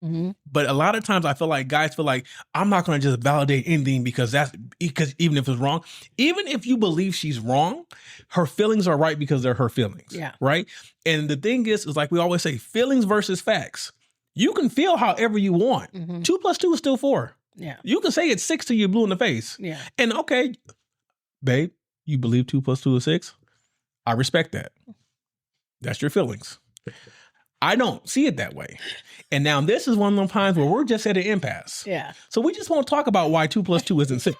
Mm-hmm. But a lot of times I feel like guys feel like I'm not going to just validate anything because even if it's wrong, even if you believe she's wrong, her feelings are right because they're her feelings. Yeah. Right. And the thing is like we always say, feelings versus facts. You can feel however you want. Mm-hmm. 2 + 2 is still 4. Yeah. You can say it's 6 till you're blue in the face. Yeah. And okay, babe, you believe 2 + 2 is 6? I respect that. That's your feelings. I don't see it that way. And now this is one of those times where we're just at an impasse. Yeah. So we just won't talk about why 2 + 2 isn't 6.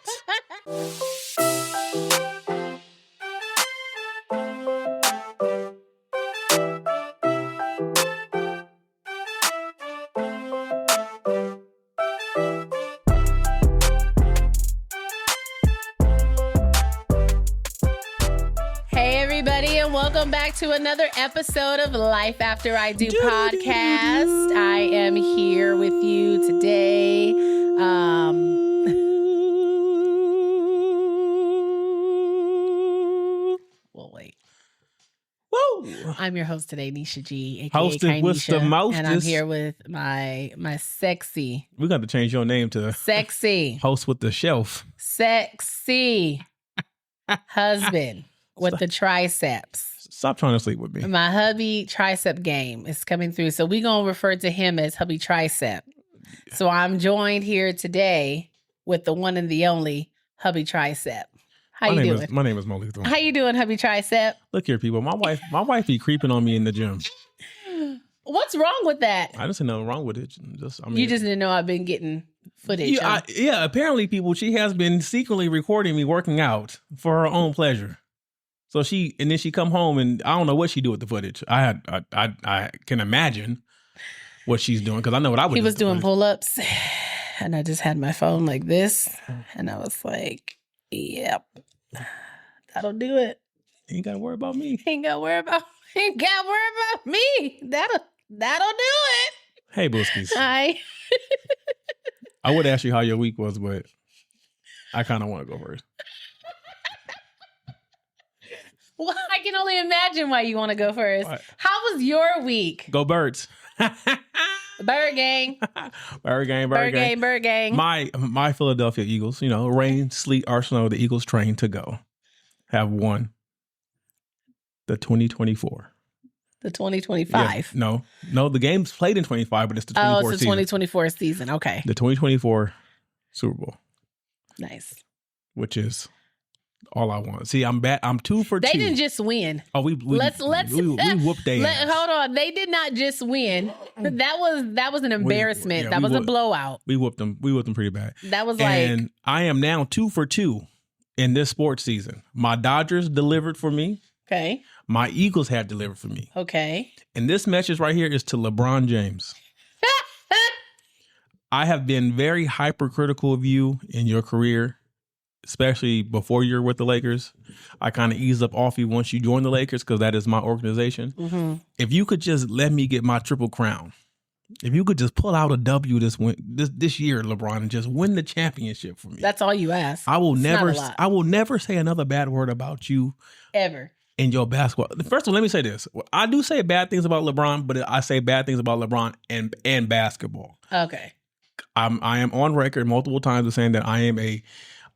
Welcome back to another episode of Life After I Do podcast. I am here with you today. Well, wait. Woo! I'm your host today, Nisha G, aka Hosted with the mostest. and I'm here with my sexy. We got to change your name to sexy host with the shelf. Sexy husband with the triceps. Stop trying to sleep with me. My hubby tricep game is coming through. So we're going to refer to him as hubby tricep. So I'm joined here today with the one and the only hubby tricep. How you doing? My name is Molly. How you doing, hubby tricep? Look here, people. My wife be creeping on me in the gym. What's wrong with that? I didn't see nothing wrong with it. You just didn't know I've been getting footage. Yeah, apparently, people, she has been secretly recording me working out for her own pleasure. So she come home and I don't know what she do with the footage. I can imagine what she's doing because I know what I would do. He was doing pull-ups and I just had my phone like this and I was like, yep, that'll do it. You ain't got to worry about me. Ain't got to worry about me. That'll do it. Hey, Booskies. Hi. I would ask you how your week was, but I kind of want to go first. Well, I can only imagine why you want to go first. What? How was your week? Go Birds. Bird gang. Bird gang. My Philadelphia Eagles, rain, sleet, Arsenal, the Eagles train to go, have won the 2024. The 2025? Yeah, no, the game's played in 25, but it's the 2024 season. Oh, it's the 2024 season. Okay. The 2024 Super Bowl. Nice. Which is all I want. See, I'm 2 for 2. They didn't just win. Oh, we whooped their ass. Hold on. They did not just win. That was an embarrassment. That was a blowout. We whooped them. We whooped them pretty bad. That was and I am now 2 for 2 in this sports season. My Dodgers delivered for me. Okay. My Eagles have delivered for me. Okay. And this message right here is to LeBron James. I have been very hypercritical of you in your career, especially before you're with the Lakers. I kind of ease up off you once you join the Lakers because that is my organization. Mm-hmm. If you could just let me get my triple crown, if you could just pull out a W this year, LeBron, and just win the championship for me. That's all you ask. I will never say another bad word about you ever in your basketball. First of all, let me say this. I do say bad things about LeBron, but I say bad things about LeBron and basketball. Okay. I am on record multiple times of saying that I am a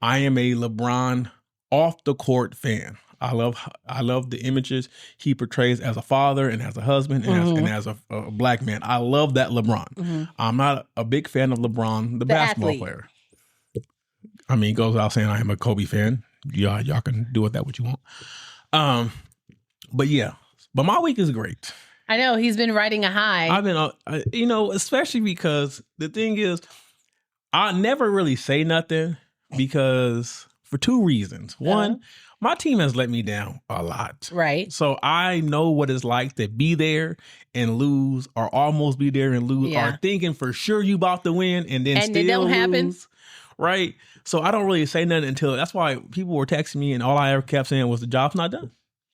LeBron off the court fan. I love the images he portrays as a father and as a husband and as a black man. I love that LeBron. Mm-hmm. I'm not a big fan of LeBron, the basketball athlete. Player. I mean, it goes without saying I am a Kobe fan. Y'all can do with that what you want. But my week is great. I know he's been riding a high. I've been, especially because the thing is, I never really say nothing because for 2 reasons. One, my team has let me down a lot. Right. So I know what it's like to be there and lose or almost be there and lose or thinking for sure you about to win and then still it don't lose. Happen. Right. So I don't really say nothing until that's why people were texting me and all I ever kept saying was the job's not done.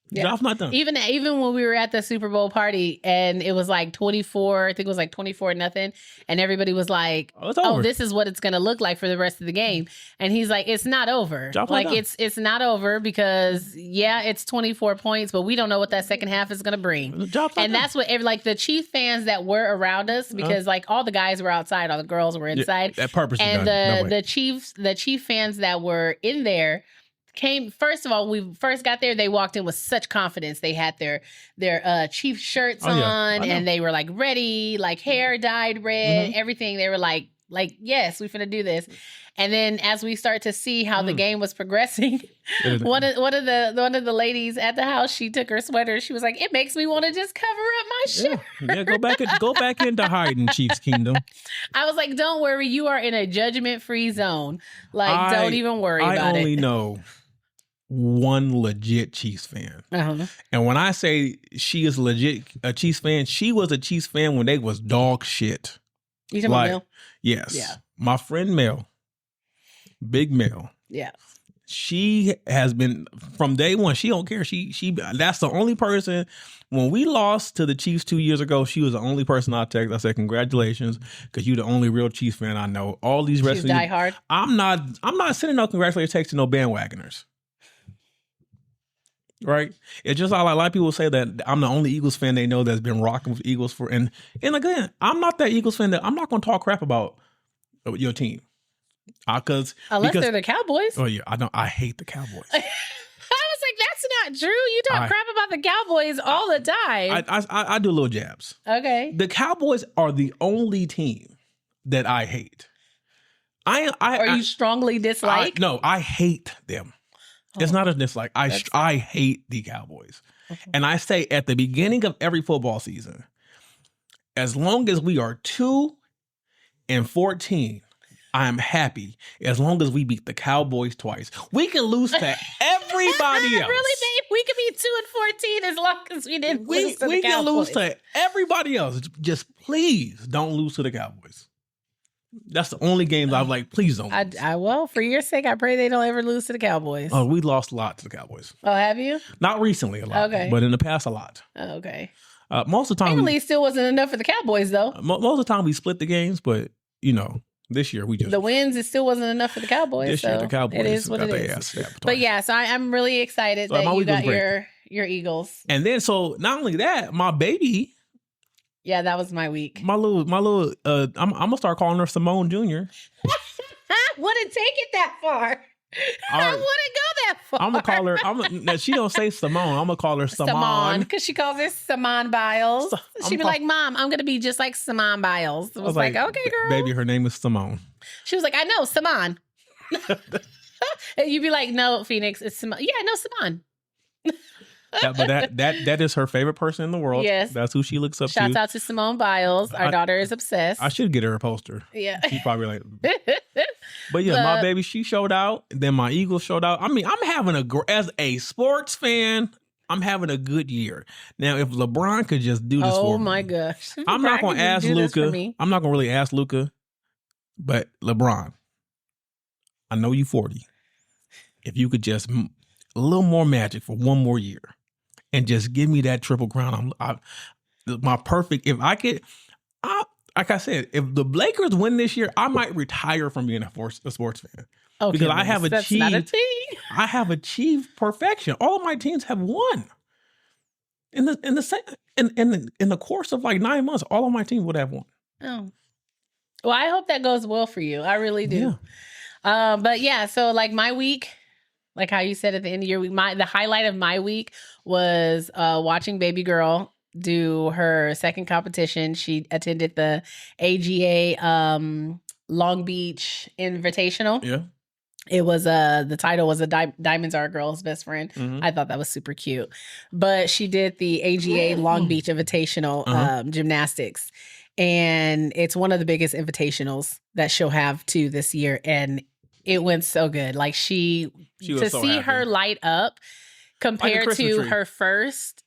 Yeah. Job's not done. Even when we were at the Super Bowl party and it was like 24, I think it was like 24-0, and everybody was like, "Oh, this is what it's gonna look like for the rest of the game." And he's like, "It's not over. Job's like not done. it's not over because it's 24 points, but we don't know what that second half is gonna bring." Job's not And done. that's what like the Chief fans that were around us, because like all the guys were outside, all the girls were inside. That purpose and is done. the Chief fans that were in there came. First of all, we first got there, they walked in with such confidence. They had their Chief shirts on, and they were like ready, like hair dyed red, everything. They were like, yes, we finna do this. And then as we start to see how the game was progressing, one of the ladies at the house, she took her sweater. She was like, "It makes me want to just cover up my shirt." Yeah, go back into hiding, Chiefs Kingdom. I was like, "Don't worry, you are in a judgment-free zone. Like, don't even worry about it." I only know one legit Chiefs fan. And when I say she is legit a Chiefs fan, she was a Chiefs fan when they was dog shit. You talking about Mel? Yes. Yeah. My friend Mel, Big Mel. Yeah. She has been from day one. She don't care. She that's the only person. When we lost to the Chiefs 2 years ago, she was the only person I texted. I said, "Congratulations, because you're the only real Chiefs fan I know." All these rest She's of die hard. I'm not sending no congratulations text to no bandwagoners. Right? It's just like a lot of people say that I'm the only Eagles fan they know that's been rocking with Eagles for, and again, I'm not that Eagles fan that I'm not going to talk crap about your team, because they're the Cowboys. Oh yeah, I hate the Cowboys. I was like, that's not true. You talk crap about the Cowboys all the time. I do little jabs. Okay. The Cowboys are the only team that I hate. You strongly dislike? No, I hate them. It's not a dislike. I hate the Cowboys. Okay. And I say at the beginning of every football season, as long as we are 2-14, I am happy as long as we beat the Cowboys twice. We can lose to everybody else. Really, babe? We could be 2-14 as long as we didn't lose to the Cowboys. We can lose to everybody else. Just please don't lose to the Cowboys. That's the only games I've like, please don't lose. Well, for your sake, I pray they don't ever lose to the Cowboys. Oh, we lost a lot to the Cowboys. Oh, have you? Not recently a lot, but in the past a lot. Oh, okay. Most of the time, apparently still wasn't enough for the Cowboys, though. Most of the time we split the games, but this year we just the wins. It still wasn't enough for the Cowboys. This year the Cowboys it is what it is. But yeah, so I'm really excited that you got your Eagles. And then so not only that, my baby. Yeah, that was my week. My little. I'm gonna start calling her Simone Jr. I wouldn't take it that far. I wouldn't go that far. I'm gonna call her. She don't say Simone. I'm gonna call her Simone because she calls her Simone Biles. She'd be like, "Mom, I'm gonna be just like Simone Biles." I was like, "Okay, girl." Baby, her name is Simone. She was like, "I know, Simone." And you'd be like, "No, Phoenix, it's Simone." Yeah, no, Simone. But that is her favorite person in the world. Yes. That's who she looks up to. Shouts out to Simone Biles. Our daughter is obsessed. I should get her a poster. Yeah. She's probably like. But yeah, my baby, she showed out. Then my Eagles showed out. I mean, I'm having as a sports fan, I'm having a good year. Now, if LeBron could just do this for me. Oh my gosh. I'm not going to ask Luka. I'm not going to really ask Luka. But LeBron, I know you 40. If you could just a little more magic for one more year and just give me that triple crown, my perfect. If I could, like I said, if the Lakers win this year, I might retire from being a sports fan. Okay, because I have achieved. Not a thing. I have achieved perfection. All of my teams have won. In the course of like 9 months, all of my teams would have won. Oh, well, I hope that goes well for you. I really do. Yeah. But yeah, so like my week. Like how you said at the end of your week, the highlight of my week was watching baby girl do her second competition. She attended the AGA Long Beach Invitational. Yeah. It was the title was Diamonds Are a Girl's Best Friend. Mm-hmm. I thought that was super cute. But she did the AGA Long Beach Invitational gymnastics. And it's one of the biggest invitationals that she'll have too this year. And it went so good. Like she to so see happy. Her light up compared to her first,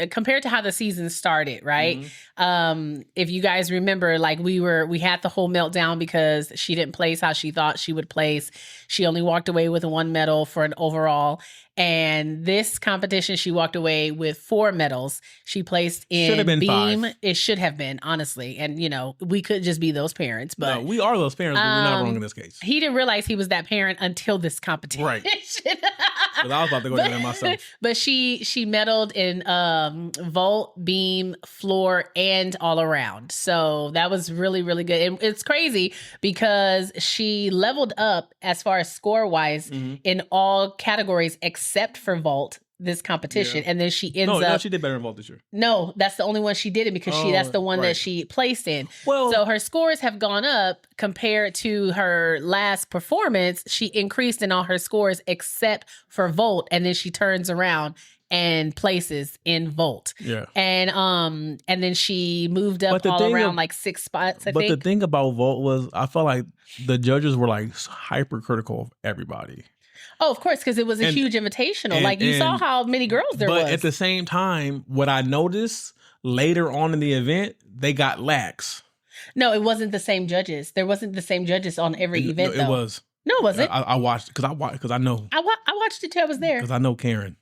compared to how the season started, right? Mm-hmm. If you guys remember, like we had the whole meltdown because she didn't place how she thought she would place. She only walked away with one medal for an overall. And this competition, she walked away with 4 medals. She placed in Should have been beam. 5. It should have been, honestly. And, you know, we could just be those parents. But no, we are those parents, but we're not wrong in this case. He didn't realize he was that parent until this competition. Right. Because I was about to go down there myself. But she medaled in vault, beam, floor, and all around. So that was really, really good. And it's crazy because she leveled up as far as score-wise in all categories except for vault this competition. And then she ends up... No, she did better in vault this year. No, that's the only one she did it because that's the one that she placed in. Well, so her scores have gone up compared to her last performance. She increased in all her scores except for vault, and then she turns around and places in vault. Yeah. And then she moved up all around like 6 spots, I think. But the thing about vault was I felt like the judges were like hypercritical of everybody. Oh, of course, because it was a huge invitational. Like, you saw how many girls there was. But at the same time, what I noticed later on in the event, they got lax. No, it wasn't the same judges. There wasn't the same judges on every event, though. It was. No, it wasn't. I watched because I know. I watched it too. I was there. Because I know Karen.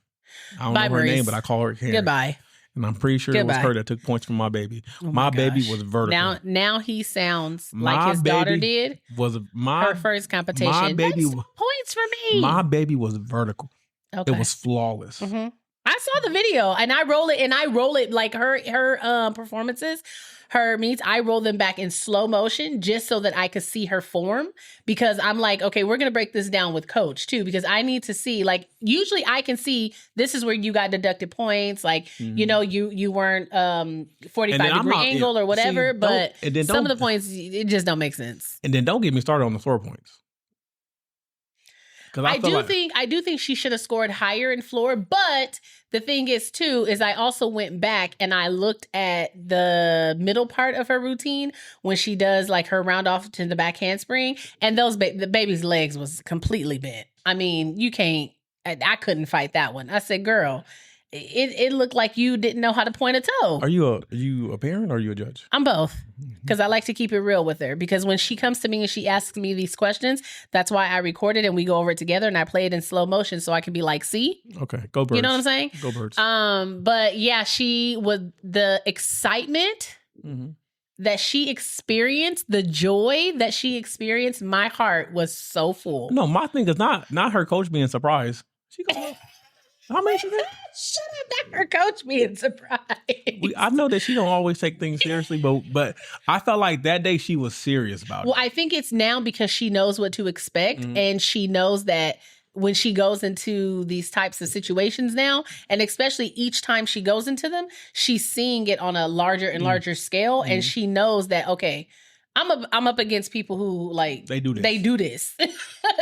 I don't know her name, but I call her Karen. Goodbye. And I'm pretty sure it was her that took points from my baby. Oh my baby was vertical. Now he sounds like his daughter did. Her first competition. My baby That's points for me. My baby was vertical. Okay. It was flawless. Mm-hmm. I saw the video and I roll it like her performances, her meets, I roll them back in slow motion just so that I could see her form, because I'm like, okay, we're going to break this down with coach too, because I need to see, like, usually I can see this is where you got deducted points. Like, you know, you weren't 45-degree angle or whatever, but some of the points, it just don't make sense. And then don't get me started on the floor points. I do think she should have scored higher in floor, but the thing is too, is I also went back and I looked at the middle part of her routine when she does like her round off to the back handspring, and the baby's legs was completely bent. I mean, I couldn't fight that one. I said, girl, it looked like you didn't know how to point a toe. Are you a parent or are you a judge? I'm both, because I like to keep it real with her, because when she comes to me and she asks me these questions, that's why I record it and we go over it together and I play it in slow motion so I can be like, see? Okay, go Birds. You know what I'm saying? Go Birds. But yeah, the excitement that she experienced, the joy that she experienced, my heart was so full. No, my thing is not her coach being surprised. She goes, how many she did? Shut up, not her coach being surprised. I know that she don't always take things seriously, but I felt like that day she was serious about it. Well, I think it's now because she knows what to expect, and she knows that when she goes into these types of situations now, and especially each time she goes into them, she's seeing it on a larger and larger scale, and she knows that, okay, I'm up against people who like they do this.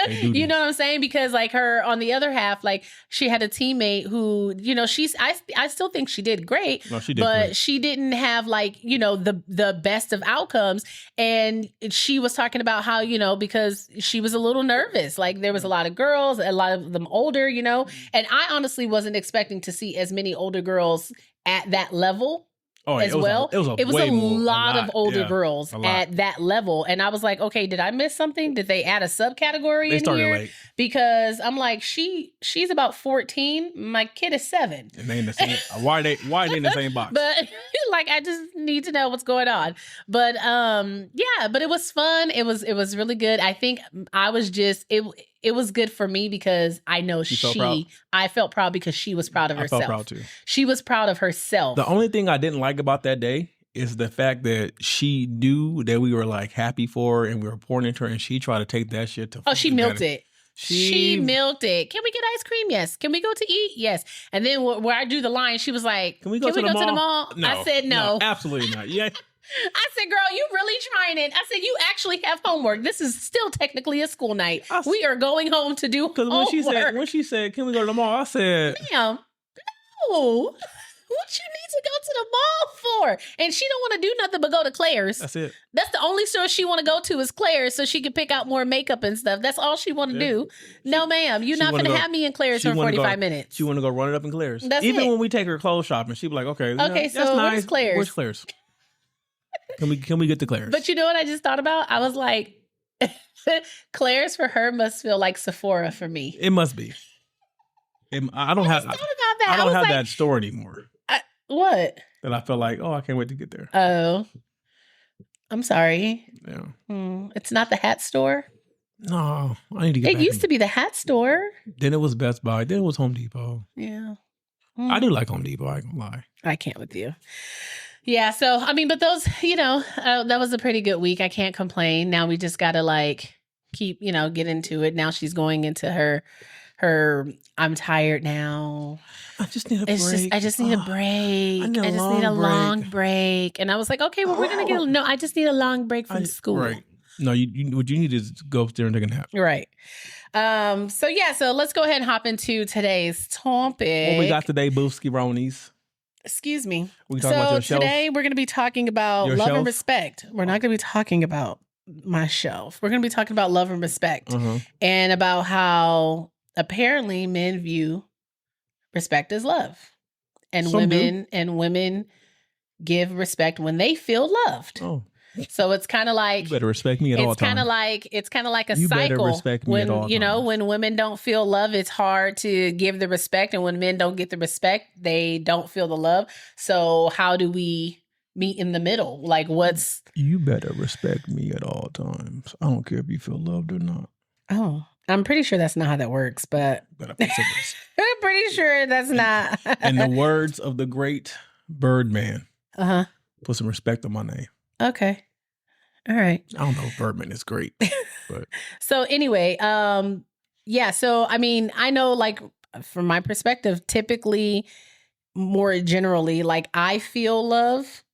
You know what I'm saying? Because like her on the other half, like she had a teammate who, you know, I still think she did great. No, she did but great. She didn't have like, you know, the best of outcomes. And she was talking about how, you know, because she was a little nervous. Like there was a lot of girls, a lot of them older, you know, and I honestly wasn't expecting to see as many older girls at that level. It was a lot of older girls at that level. And I was like, okay, did I miss something? Did they add a subcategory in here? Late. Because I'm like, she's about 14. My kid is 7. And they in the same, why are they in the same box? But like, I just need to know what's going on. But yeah, but it was fun. It was really good. I think I was just, it was good for me because I know I felt proud because she was proud of herself. I felt proud too. She was proud of herself. The only thing I didn't like about that day is the fact that she knew that we were like happy for her and we were pouring into her, and she tried to take that shit to. Oh, she milked it. She milked it. Can we get ice cream? Yes. Can we go to eat? Yes. And then where I do the line, she was like, "Can we go to the mall?" No, I said no. Absolutely not. Yeah. I said, girl, you really trying it. I said, you actually have homework. This is still technically a school night. We are going home to do homework. Because when she said, can we go to the mall? I said, ma'am, no. What you need to go to the mall for? And she don't want to do nothing but go to Claire's. That's it. That's the only store she want to go to is Claire's, so she can pick out more makeup and stuff. That's all she want to do. No, ma'am, you're not going to have me in Claire's for 45 minutes. She want to go run it up in Claire's. That's Even it. when we take her clothes shopping, she be like, okay, so that's nice. where's Claire's? Where's Claire's? Can we get to Claire's? But you know what I just thought about? I was like, Claire's for her must feel like Sephora for me. It must be. I don't have. thought about that. I don't was have like, that store anymore. What? That I feel like, oh, I can't wait to get there. Oh, I'm sorry. Yeah. It's not the hat store. No, I need to get It back. used to be the hat store. Then it was Best Buy. Then it was Home Depot. Yeah. I do like Home Depot. I ain't gonna lie. I can't with you. Yeah. So, I mean, but those, that was a pretty good week. I can't complain. Now we just got to like keep, get into it. Now she's going into her, I'm tired now. I just need a break. I just need a break. I just need a long break. And I was like, okay, well, we're going to I just need a long break from school. Right. No, what you need is go upstairs and take a nap. Right. So let's go ahead and hop into today's topic. What we got today, Boofsky Ronies? Excuse me. We talking about your shelf? Today we're going to be talking about love and respect. We're not going to be talking about my shelf. We're going to be talking about love and respect and about how apparently men view respect as love, and women give respect when they feel loved. Oh. So it's kind of like you better respect me at all times. It's kind of like a you cycle. Better respect me when at all times. When women don't feel love, it's hard to give the respect, and when men don't get the respect, they don't feel the love. So how do we meet in the middle? Like, what's you better respect me at all times. I don't care if you feel loved or not. Oh, I'm pretty sure that's not how that works, but I'm pretty sure that's not. In the words of the great Birdman, put some respect on my name. Okay. All right. I don't know if Birdman is great, but so anyway, so I mean, I know, like, from my perspective, typically, more generally, like, I feel love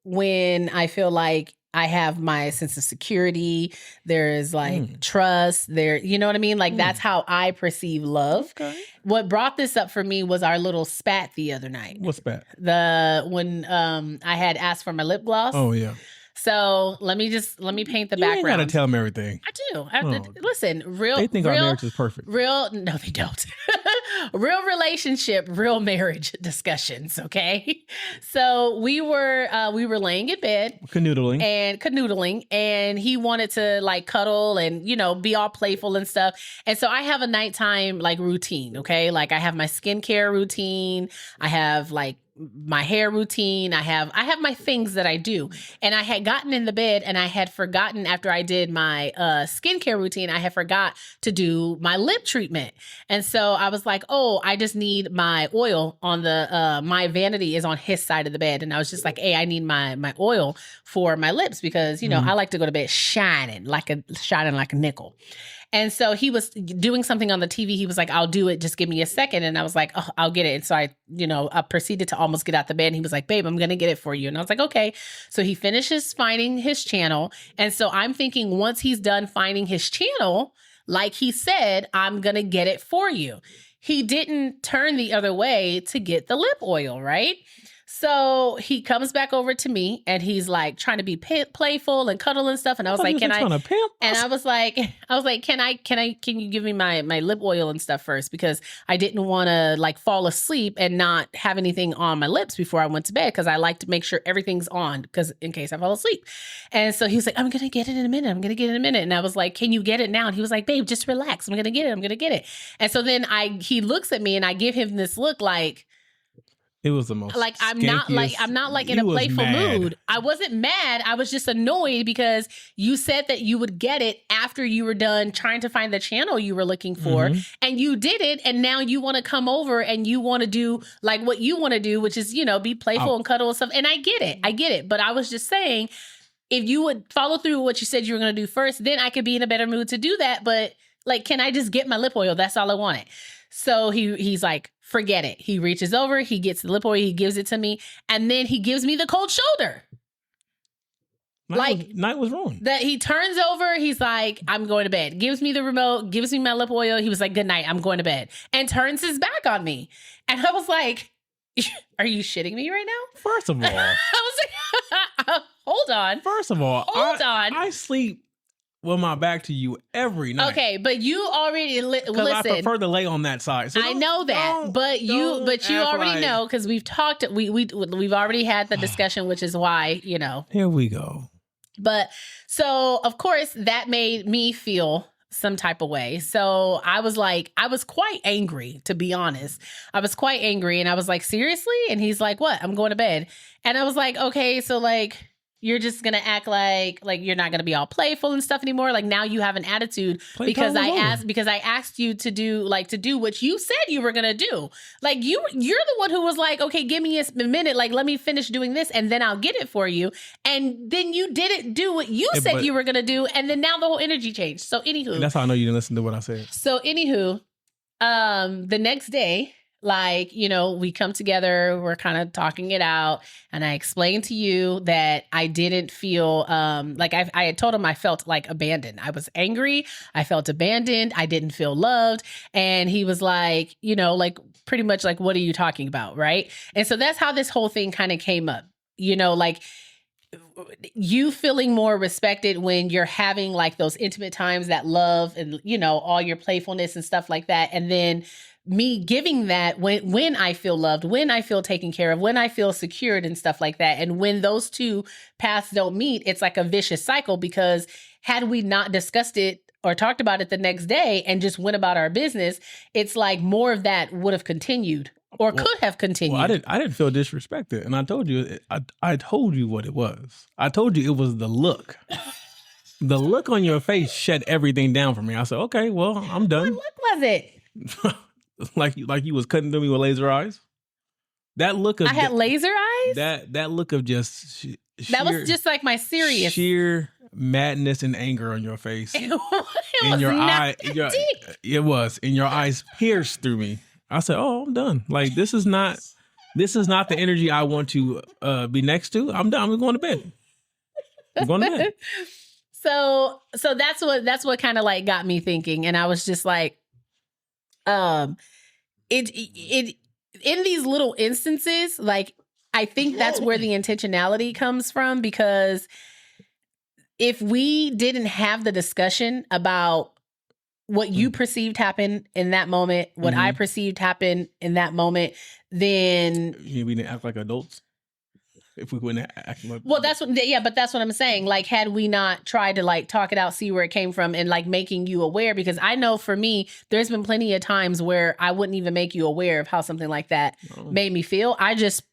when I feel like I have my sense of security. There is like trust there. You know what I mean? Like that's how I perceive love. Okay. What brought this up for me was our little spat the other night. What spat? When I had asked for my lip gloss. Oh yeah. So let me paint the background. You ain't gotta tell them everything. I do. Listen, they think our marriage is perfect. No, they don't. Real relationship, real marriage discussions. Okay, so we were laying in bed, canoodling, and he wanted to like cuddle and be all playful and stuff. And so I have a nighttime like routine. Okay, like I have my skincare routine. I have like my hair routine. I have my things that I do. And I had gotten in the bed and I had forgotten after I did my skincare routine, I had forgot to do my lip treatment. And so I was like, oh, I just need my oil on the, my vanity is on his side of the bed. And I was just like, hey, I need my oil for my lips because, I like to go to bed shining like a nickel. And so he was doing something on the TV. He was like, I'll do it. Just give me a second. And I was like, oh, I'll get it. And so I proceeded to almost get out the bed. And he was like, babe, I'm going to get it for you. And I was like, okay. So he finishes finding his channel. And so I'm thinking once he's done finding his channel, like he said, I'm going to get it for you. He didn't turn the other way to get the lip oil, right? So he comes back over to me and he's like trying to be playful and cuddle and stuff. And I was like, can I? And I was like, can you give me my lip oil and stuff first? Because I didn't want to like fall asleep and not have anything on my lips before I went to bed. Cause I like to make sure everything's on because in case I fall asleep. And so he was like, I'm going to get it in a minute. And I was like, can you get it now? And he was like, babe, just relax. I'm going to get it. And so then he looks at me and I give him this look like, it was the most like I'm not like in a playful mood. I wasn't mad. I was just annoyed because you said that you would get it after you were done trying to find the channel you were looking for, and you did it, and now you want to come over and you want to do like what you want to do, which is be playful and cuddle and stuff. And I get it. But I was just saying, if you would follow through with what you said you were going to do first, then I could be in a better mood to do that. But like, can I just get my lip oil? That's all I wanted. So he's like, forget it. He reaches over, he gets the lip oil, he gives it to me, and then he gives me the cold shoulder. Night was ruined. That he turns over, he's like, I'm going to bed. Gives me the remote, gives me my lip oil. He was like, good night, I'm going to bed. And turns his back on me. And I was like, are you shitting me right now? First of all. I was like, hold on. First of all, hold on. I sleep with my back to you every night. Okay, but you already listen. I prefer to lay on that side. So I know that, but you already know because we've talked. We've already had the discussion, which is why Here we go. But so of course that made me feel some type of way. So I was quite angry, to be honest. I was quite angry and I was like, seriously? And he's like, what? I'm going to bed. And I was like, okay, so like, you're just going to act like you're not going to be all playful and stuff anymore. Like now you have an attitude because I asked you to do what you said you were going to do. Like you're the one who was like, okay, give me a minute. Like, let me finish doing this and then I'll get it for you. And then you didn't do what you said you were going to do. And then now the whole energy changed. So anywho. And that's how I know you didn't listen to what I said. So anywho, the next day, like, you know, we come together, we're kind of talking it out. And I explained to you that I didn't feel like I had told him I felt like abandoned. I was angry. I felt abandoned. I didn't feel loved. And he was like, you know, like pretty much like, what are you talking about? Right. And so that's how this whole thing kind of came up, you know, like you feeling more respected when you're having like those intimate times, that love and, you know, all your playfulness and stuff like that. And then me giving that when I feel loved, when I feel taken care of, when I feel secured and stuff like that. And when those two paths don't meet, it's like a vicious cycle, because had we not discussed it or talked about it the next day and just went about our business, it's like more of that would have continued or could have continued. Well, I didn't feel disrespected. And I told you, I told you what it was. I told you it was the look. The look on your face shut everything down for me. I said, okay, well, I'm done. What look was it? like you was cutting through me with laser eyes. That look of I had laser eyes. That look of just that was just like my serious sheer madness and anger on your face. It was, and your eyes pierced through me. I said, "Oh, I'm done. Like this is not the energy I want to be next to. I'm done. I'm going to bed. I'm going to bed." So that's what kind of like got me thinking, and I was just like, it in these little instances, like I think that's where the intentionality comes from, because if we didn't have the discussion about what you perceived happened in that moment, what I perceived happened in that moment, then we didn't act like adults. If we wouldn't act like, well, that's what I'm saying. Like, had we not tried to like talk it out, see where it came from, and like making you aware, because I know for me, there's been plenty of times where I wouldn't even make you aware of how something like that made me feel. I just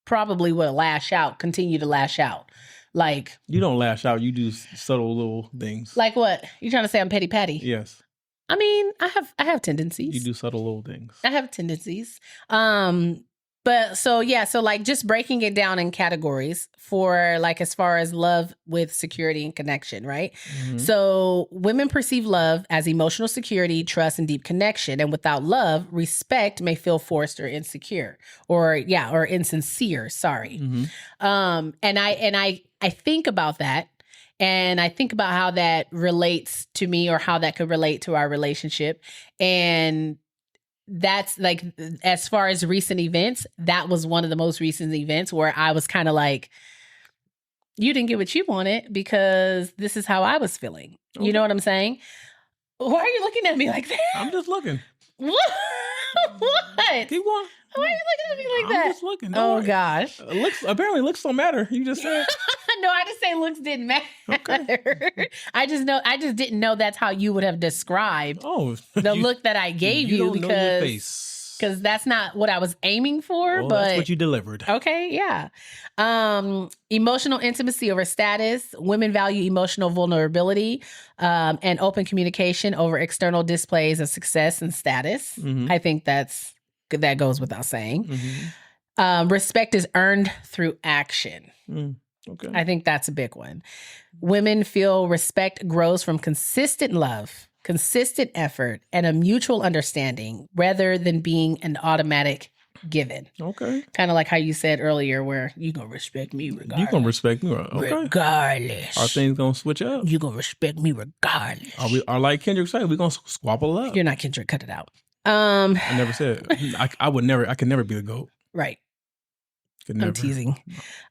probably would continue to lash out. Like, you don't lash out. You do subtle little things. Like what? You trying to say I'm petty patty? Yes. I mean, I have tendencies. You do subtle little things. I have tendencies. But so like just breaking it down in categories for like as far as love with security and connection, right? Mm-hmm. So women perceive love as emotional security, trust, and deep connection. And without love, respect may feel forced or insecure or insincere. Sorry. Mm-hmm. And I think about that. And I think about how that relates to me or how that could relate to our relationship. And that's like, as far as recent events, that was one of the most recent events where I was kind of like, you didn't get what you wanted because this is how I was feeling. Okay. You know what I'm saying? Why are you looking at me like that? I'm just looking. What? Keep going. Why are you looking at me like that? I'm just looking. Oh gosh. Looks don't matter. You just said. No, I just say looks didn't matter. Okay. I just didn't know that's how you would have described the look that I gave you don't know your face. Because that's not what I was aiming for. Well, but that's what you delivered. Okay, yeah. Emotional intimacy over status. Women value emotional vulnerability and open communication over external displays of success and status. Mm-hmm. I think that goes without saying. Mm-hmm. Respect is earned through action. Okay. I think that's a big one. Women feel respect grows from consistent love, consistent effort, and a mutual understanding rather than being an automatic given. Okay. Kind of like how you said earlier, where you gonna respect me regardless. You gonna respect me, okay? Regardless. Are things gonna switch up? You gonna respect me regardless. Are like Kendrick said, we gonna squabble up? You're not Kendrick. Cut it out. I never said. I could never be the GOAT. Right. I'm teasing.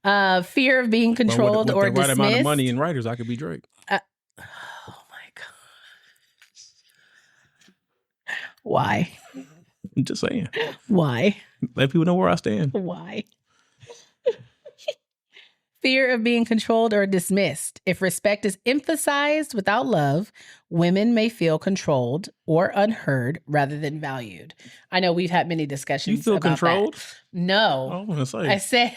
Fear of being controlled or dismissed. With the right amount of money and writers, I could be Drake. Oh my gosh. Why? I'm just saying. Why? Let people know where I stand. Why? Fear of being controlled or dismissed. If respect is emphasized without love, women may feel controlled or unheard rather than valued. I know we've had many discussions. You feel about controlled? That. No. I was going to say. I said...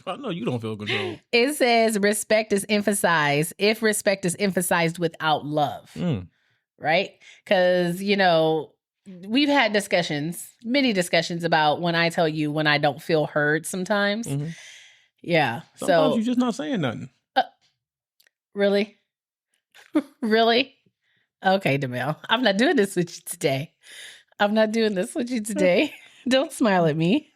I know you don't feel controlled. It says respect is emphasized if respect is emphasized without love. Right? Because, you know, we've had discussions, many discussions about when I tell you when I don't feel heard sometimes. Mm-hmm. Yeah. Sometimes you're just not saying nothing. Really? Really? Okay, Demel. I'm not doing this with you today. Don't smile at me.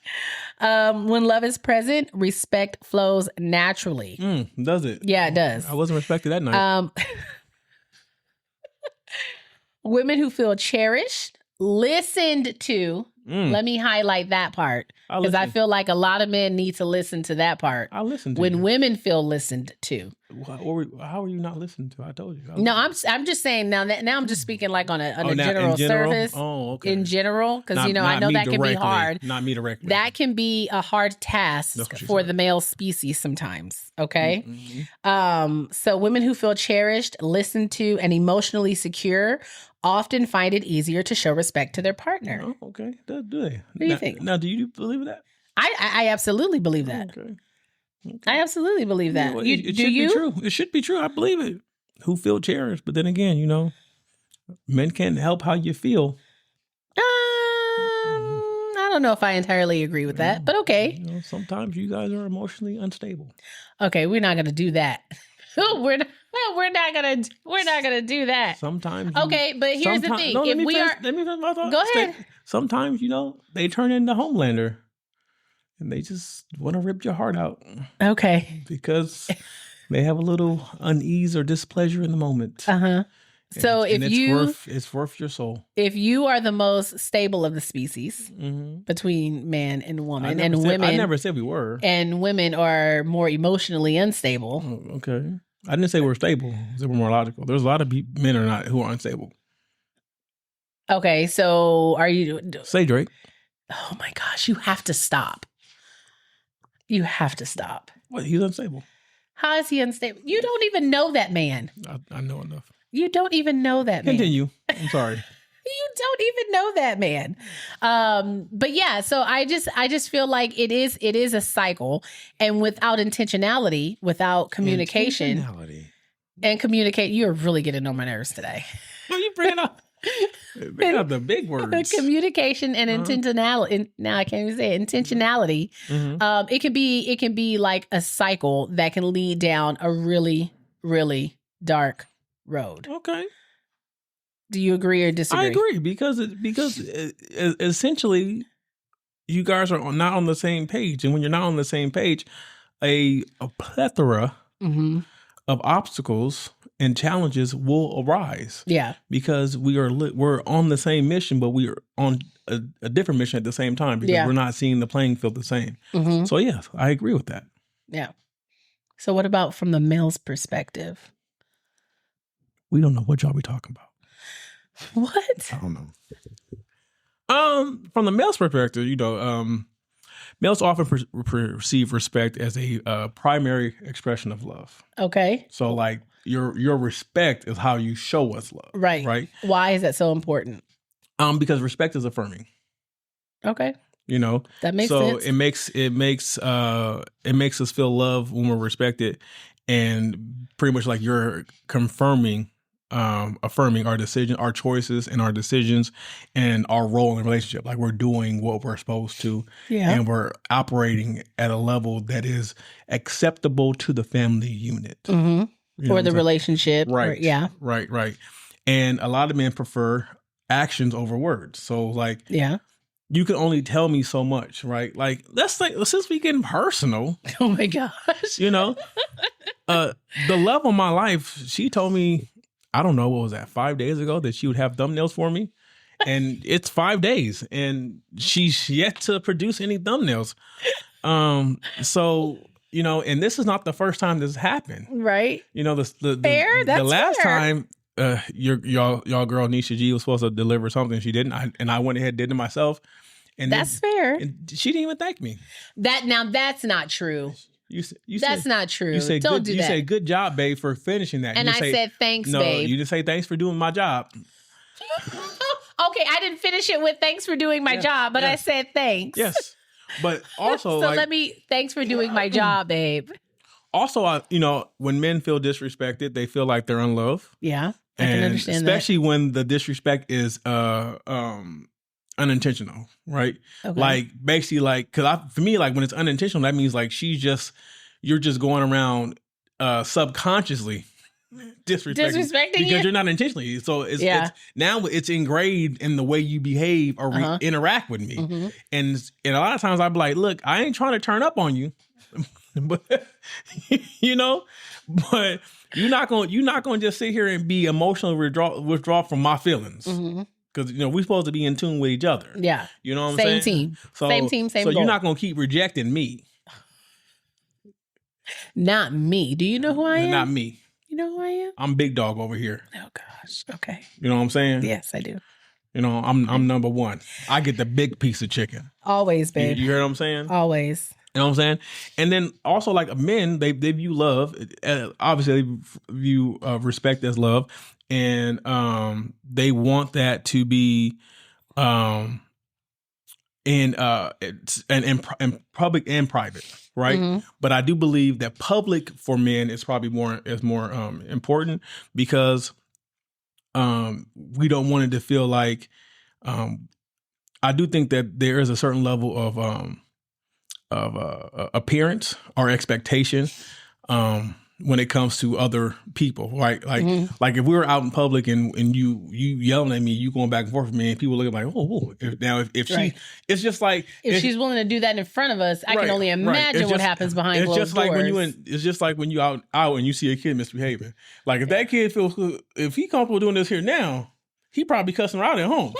When love is present, respect flows naturally. Does it? Yeah, it does. I wasn't respected that night. Women who feel cherished, listened to. Let me highlight that part because I feel like a lot of men need to listen to that part. I listen to when you. Women feel listened to. How are you not listening to? I told you. No, I'm just saying now I'm just speaking like on a general surface. Oh, okay. In general, because I know that can be hard. Not me directly. That can be a hard task for the male species sometimes. Okay. Mm-hmm. So women who feel cherished, listened to, and emotionally secure often find it easier to show respect to their partner. Oh, okay. Do they? What do you think? Now, do you believe that? I absolutely believe that. Okay. I absolutely believe that. Well, it should be true. It should be true. I believe it. Who feel cherished? But then again, men can't help how you feel. I don't know if I entirely agree with that, but okay. Sometimes you guys are emotionally unstable. Okay, we're not going to do that. We're not gonna do that. Sometimes. Okay, but here's the thing: let me finish my thought. Go ahead. Sometimes they turn into Homelander, and they just want to rip your heart out. Okay. Because they have a little unease or displeasure in the moment. So it's worth your soul. If you are the most stable of the species between man and woman, women, I never said we were, and women are more emotionally unstable. Oh, okay. I didn't say we're stable. I said we're more logical. There's a lot of men who are unstable. Okay, so are you... Say Drake. Oh my gosh, you have to stop. You have to stop. What? He's unstable. How is he unstable? You don't even know that man. I know enough. You don't even know that man. Continue. I'm sorry. You don't even know that man. But yeah, so I just feel like it is a cycle, and without intentionality, without communication and communicate, you're really getting on my nerves today. Well, you bring up the big words. Communication and intentionality. Now I can't even say it. Intentionality. It can be like a cycle that can lead down a really, really dark road. Okay. Do you agree or disagree? I agree because essentially you guys are not on the same page, and when you're not on the same page, a plethora of obstacles and challenges will arise. Yeah, because we're on the same mission, but we are on a different mission at the same time because we're not seeing the playing field the same. So yes, I agree with that. Yeah. So what about from the male's perspective? We don't know what y'all be talking about. What? I don't know. From the male's perspective, males often perceive respect as a primary expression of love. Okay. So, like your respect is how you show us love. Right. Right. Why is that so important? Because respect is affirming. Okay. That makes sense. So it makes us feel love when we're respected, and pretty much like you're affirming our decision, our choices, and our decisions, and our role in the relationship. Like we're doing what we're supposed to, and we're operating at a level that is acceptable to the family unit or the relationship. Right. Right. And a lot of men prefer actions over words. So, like, you can only tell me so much, right? Like, since we getting personal. Oh my gosh. The love of my life, she told me, I don't know, what was that, 5 days ago, that she would have thumbnails for me. And it's 5 days and she's yet to produce any thumbnails. So, and this is not the first time this happened. Right. The last time y'all girl Nisha G was supposed to deliver something, she didn't. I went ahead and did it myself. And that's fair. And she didn't even thank me. That's not true. That's not true. You say Don't good, do you that. say good job, babe, for finishing that. And I said thanks, no, babe. you just say thanks for doing my job. Okay, I didn't finish it with thanks for doing my job, but I said thanks. Yes, but also so thanks for doing my job, babe. Also, when men feel disrespected, they feel like they're unloved. Yeah, I can understand especially when the disrespect is unintentional, right? Okay. Like basically, like for me, like when it's unintentional, that means like you're just going around subconsciously disrespecting because you're not intentionally. So it's ingrained in the way you behave or interact with me. Mm-hmm. And a lot of times I'd be like, look, I ain't trying to turn up on you, but but you're not going to just sit here and be emotionally withdraw from my feelings. Mm-hmm. Because, we're supposed to be in tune with each other. Yeah. You know what I'm saying? Same team, same goal. So you're not going to keep rejecting me. Not me. Do you know who I am? Not me. You know who I am? I'm big dog over here. Oh, gosh. Okay. You know what I'm saying? Yes, I do. I'm number one. I get the big piece of chicken. Always, babe. You hear what I'm saying? Always. You know what I'm saying? And then also like men, they view love, obviously they view respect as love. And they want that to be in public and private, right? Mm-hmm. But I do believe that public for men is probably more important because we don't want it to feel like I do think that there is a certain level of appearance or expectation when it comes to other people, right? Like, like if we were out in public and you yelling at me, you going back and forth with me, and people looking like, if she, it's just like if she's willing to do that in front of us, I can only imagine what happens behind closed doors. It's just like when you out and you see a kid misbehaving. Like if that kid feels, if he comfortable doing this here now, he probably cussing her out at home.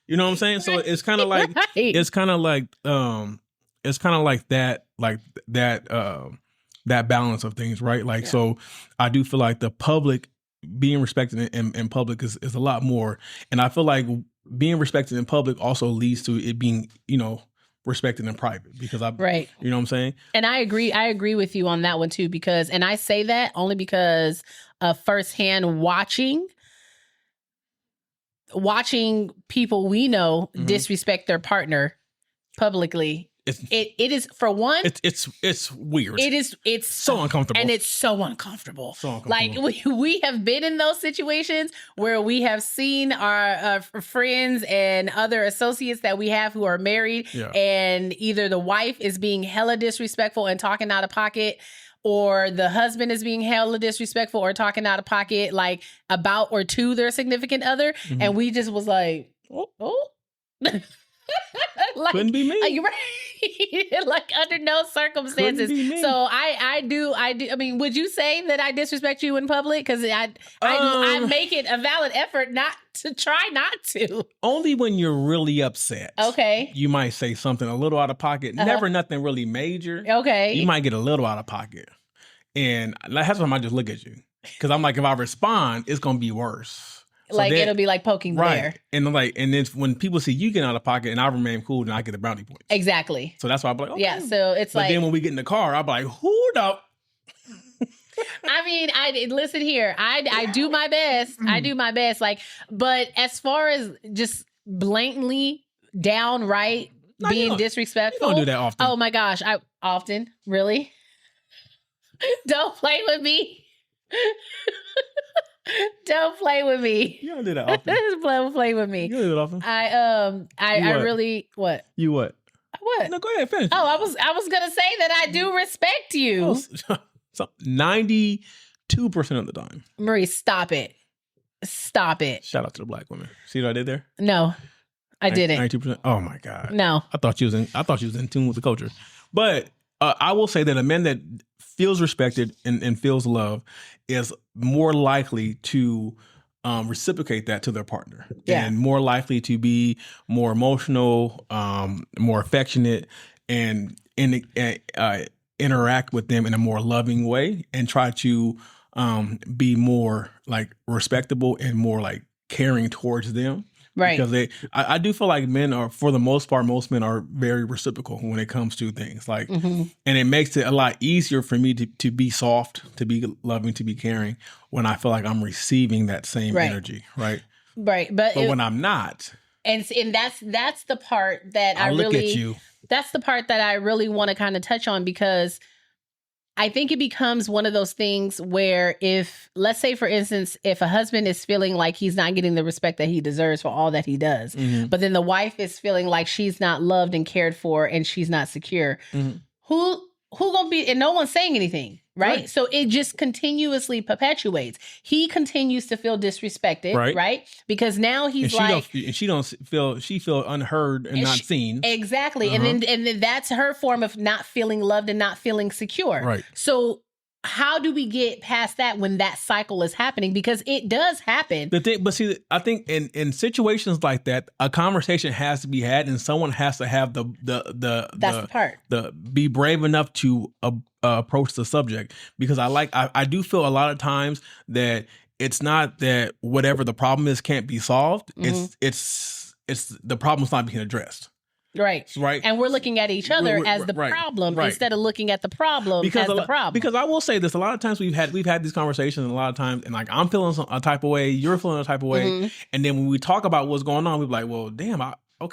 You know what I'm saying? So it's kind of like that balance of things, right? Like, so I do feel like the public being respected in public is a lot more. And I feel like being respected in public also leads to it being, respected in private because right. You know what I'm saying? And I agree with you on that one too, because, and I say that only because of firsthand watching people we know disrespect their partner publicly. It is, for one, it's weird. It's so uncomfortable. And it's so uncomfortable. Like we have been in those situations where we have seen our friends and other associates that we have who are married, and either the wife is being hella disrespectful and talking out of pocket, or the husband is being hella disrespectful or talking out of pocket, like about or to their significant other. Mm-hmm. And we just was like, oh. Like, couldn't be me. You're right. Like under no circumstances. So I do. I mean, would you say that I disrespect you in public? Because I make it a valid effort not to try not to. Only when you're really upset. Okay. You might say something a little out of pocket. Never nothing really major. Okay. You might get a little out of pocket. And that's why I might just look at you. Because I'm like, if I respond, it's going to be worse. So like it'll be like poking the bear. And then when people see you get out of pocket and I remain cool, then I get the brownie points. Exactly. So that's why I'm like, okay. Yeah. So it's but then when we get in the car, I'm like, hold up. I mean, listen here. I do my best. I do my best. Like, but as far as just blatantly downright being disrespectful, you don't do that often. Oh my gosh, I often really don't play with me. Don't play with me. You don't do that often. Don't play with me. You don't do that often. I really what? You what? What? No, go ahead, finish. Oh, I was gonna say that I do respect you. So 92% of the time. Marie, stop it. Stop it. Shout out to the black women. See what I did there? No, I didn't. 92%. Oh my God. No. I thought you was in tune with the culture. But I will say that a man that feels respected and feels love is more likely to reciprocate that to their partner, and more likely to be more emotional, more affectionate, and interact with them in a more loving way, and try to be more like respectable and more like caring towards them. Right. Because I do feel like men are, for the most part, most men are very reciprocal when it comes to things. Like, and it makes it a lot easier for me to be soft, to be loving, to be caring when I feel like I'm receiving that same energy. Right. Right. But when I'm not. And that's the part that I look really, at you. That's the part that I really want to kind of touch on, because I think it becomes one of those things where if, let's say, for instance, if a husband is feeling like he's not getting the respect that he deserves for all that he does, but then the wife is feeling like she's not loved and cared for and she's not secure, who gonna be, and no one's saying anything, right? So it just continuously perpetuates. He continues to feel disrespected, right? Because now he's she feel unheard and not seen. Exactly. And then that's her form of not feeling loved and not feeling secure. Right. So how do we get past that when that cycle is happening? Because it does happen. I think in situations like that, a conversation has to be had, and someone has to have be brave enough to approach the subject. Because I do feel a lot of times that it's not that whatever the problem is can't be solved. It's the problem's not being addressed. Right. And we're looking at each other as the problem instead of looking at the problem as the problem. Because I will say this, a lot of times we've had these conversations, and a lot of times, and like I'm feeling a type of way, you're feeling a type of way, and then when we talk about what's going on, we're like, well, damn,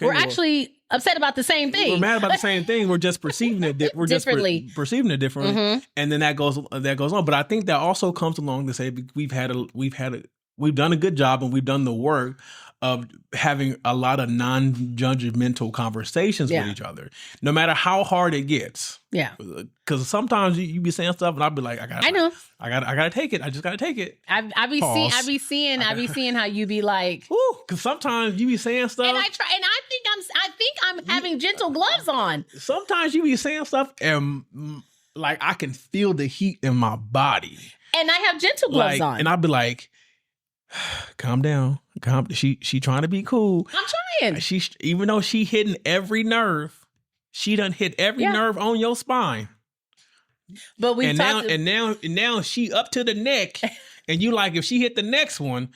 we're actually upset about the same thing. We're mad about the same thing. We're just perceiving it. We're differently. Just perceiving it differently, and then that goes on. But I think that also comes along to say we've done a good job, and we've done the work of having a lot of non-judgmental conversations with each other, no matter how hard it gets. Yeah. Because sometimes you be saying stuff, and I'll be like, I gotta take it. I just gotta take it. I be seeing how you be like, because sometimes you be saying stuff, and I think I'm having gentle gloves on. Sometimes you be saying stuff, and like I can feel the heat in my body, and I have gentle gloves on, and I'll be like, calm down. She trying to be cool. I'm trying. Even though she hitting every nerve, she done hit every nerve on your spine. But now she up to the neck, and you like, if she hit the next one,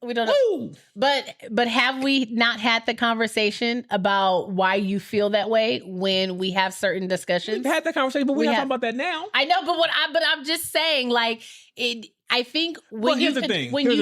we don't know. But have we not had the conversation about why you feel that way when we have certain discussions? We've had that conversation, but we're not talking about that now. I know, but I'm just saying, like, it. I think when you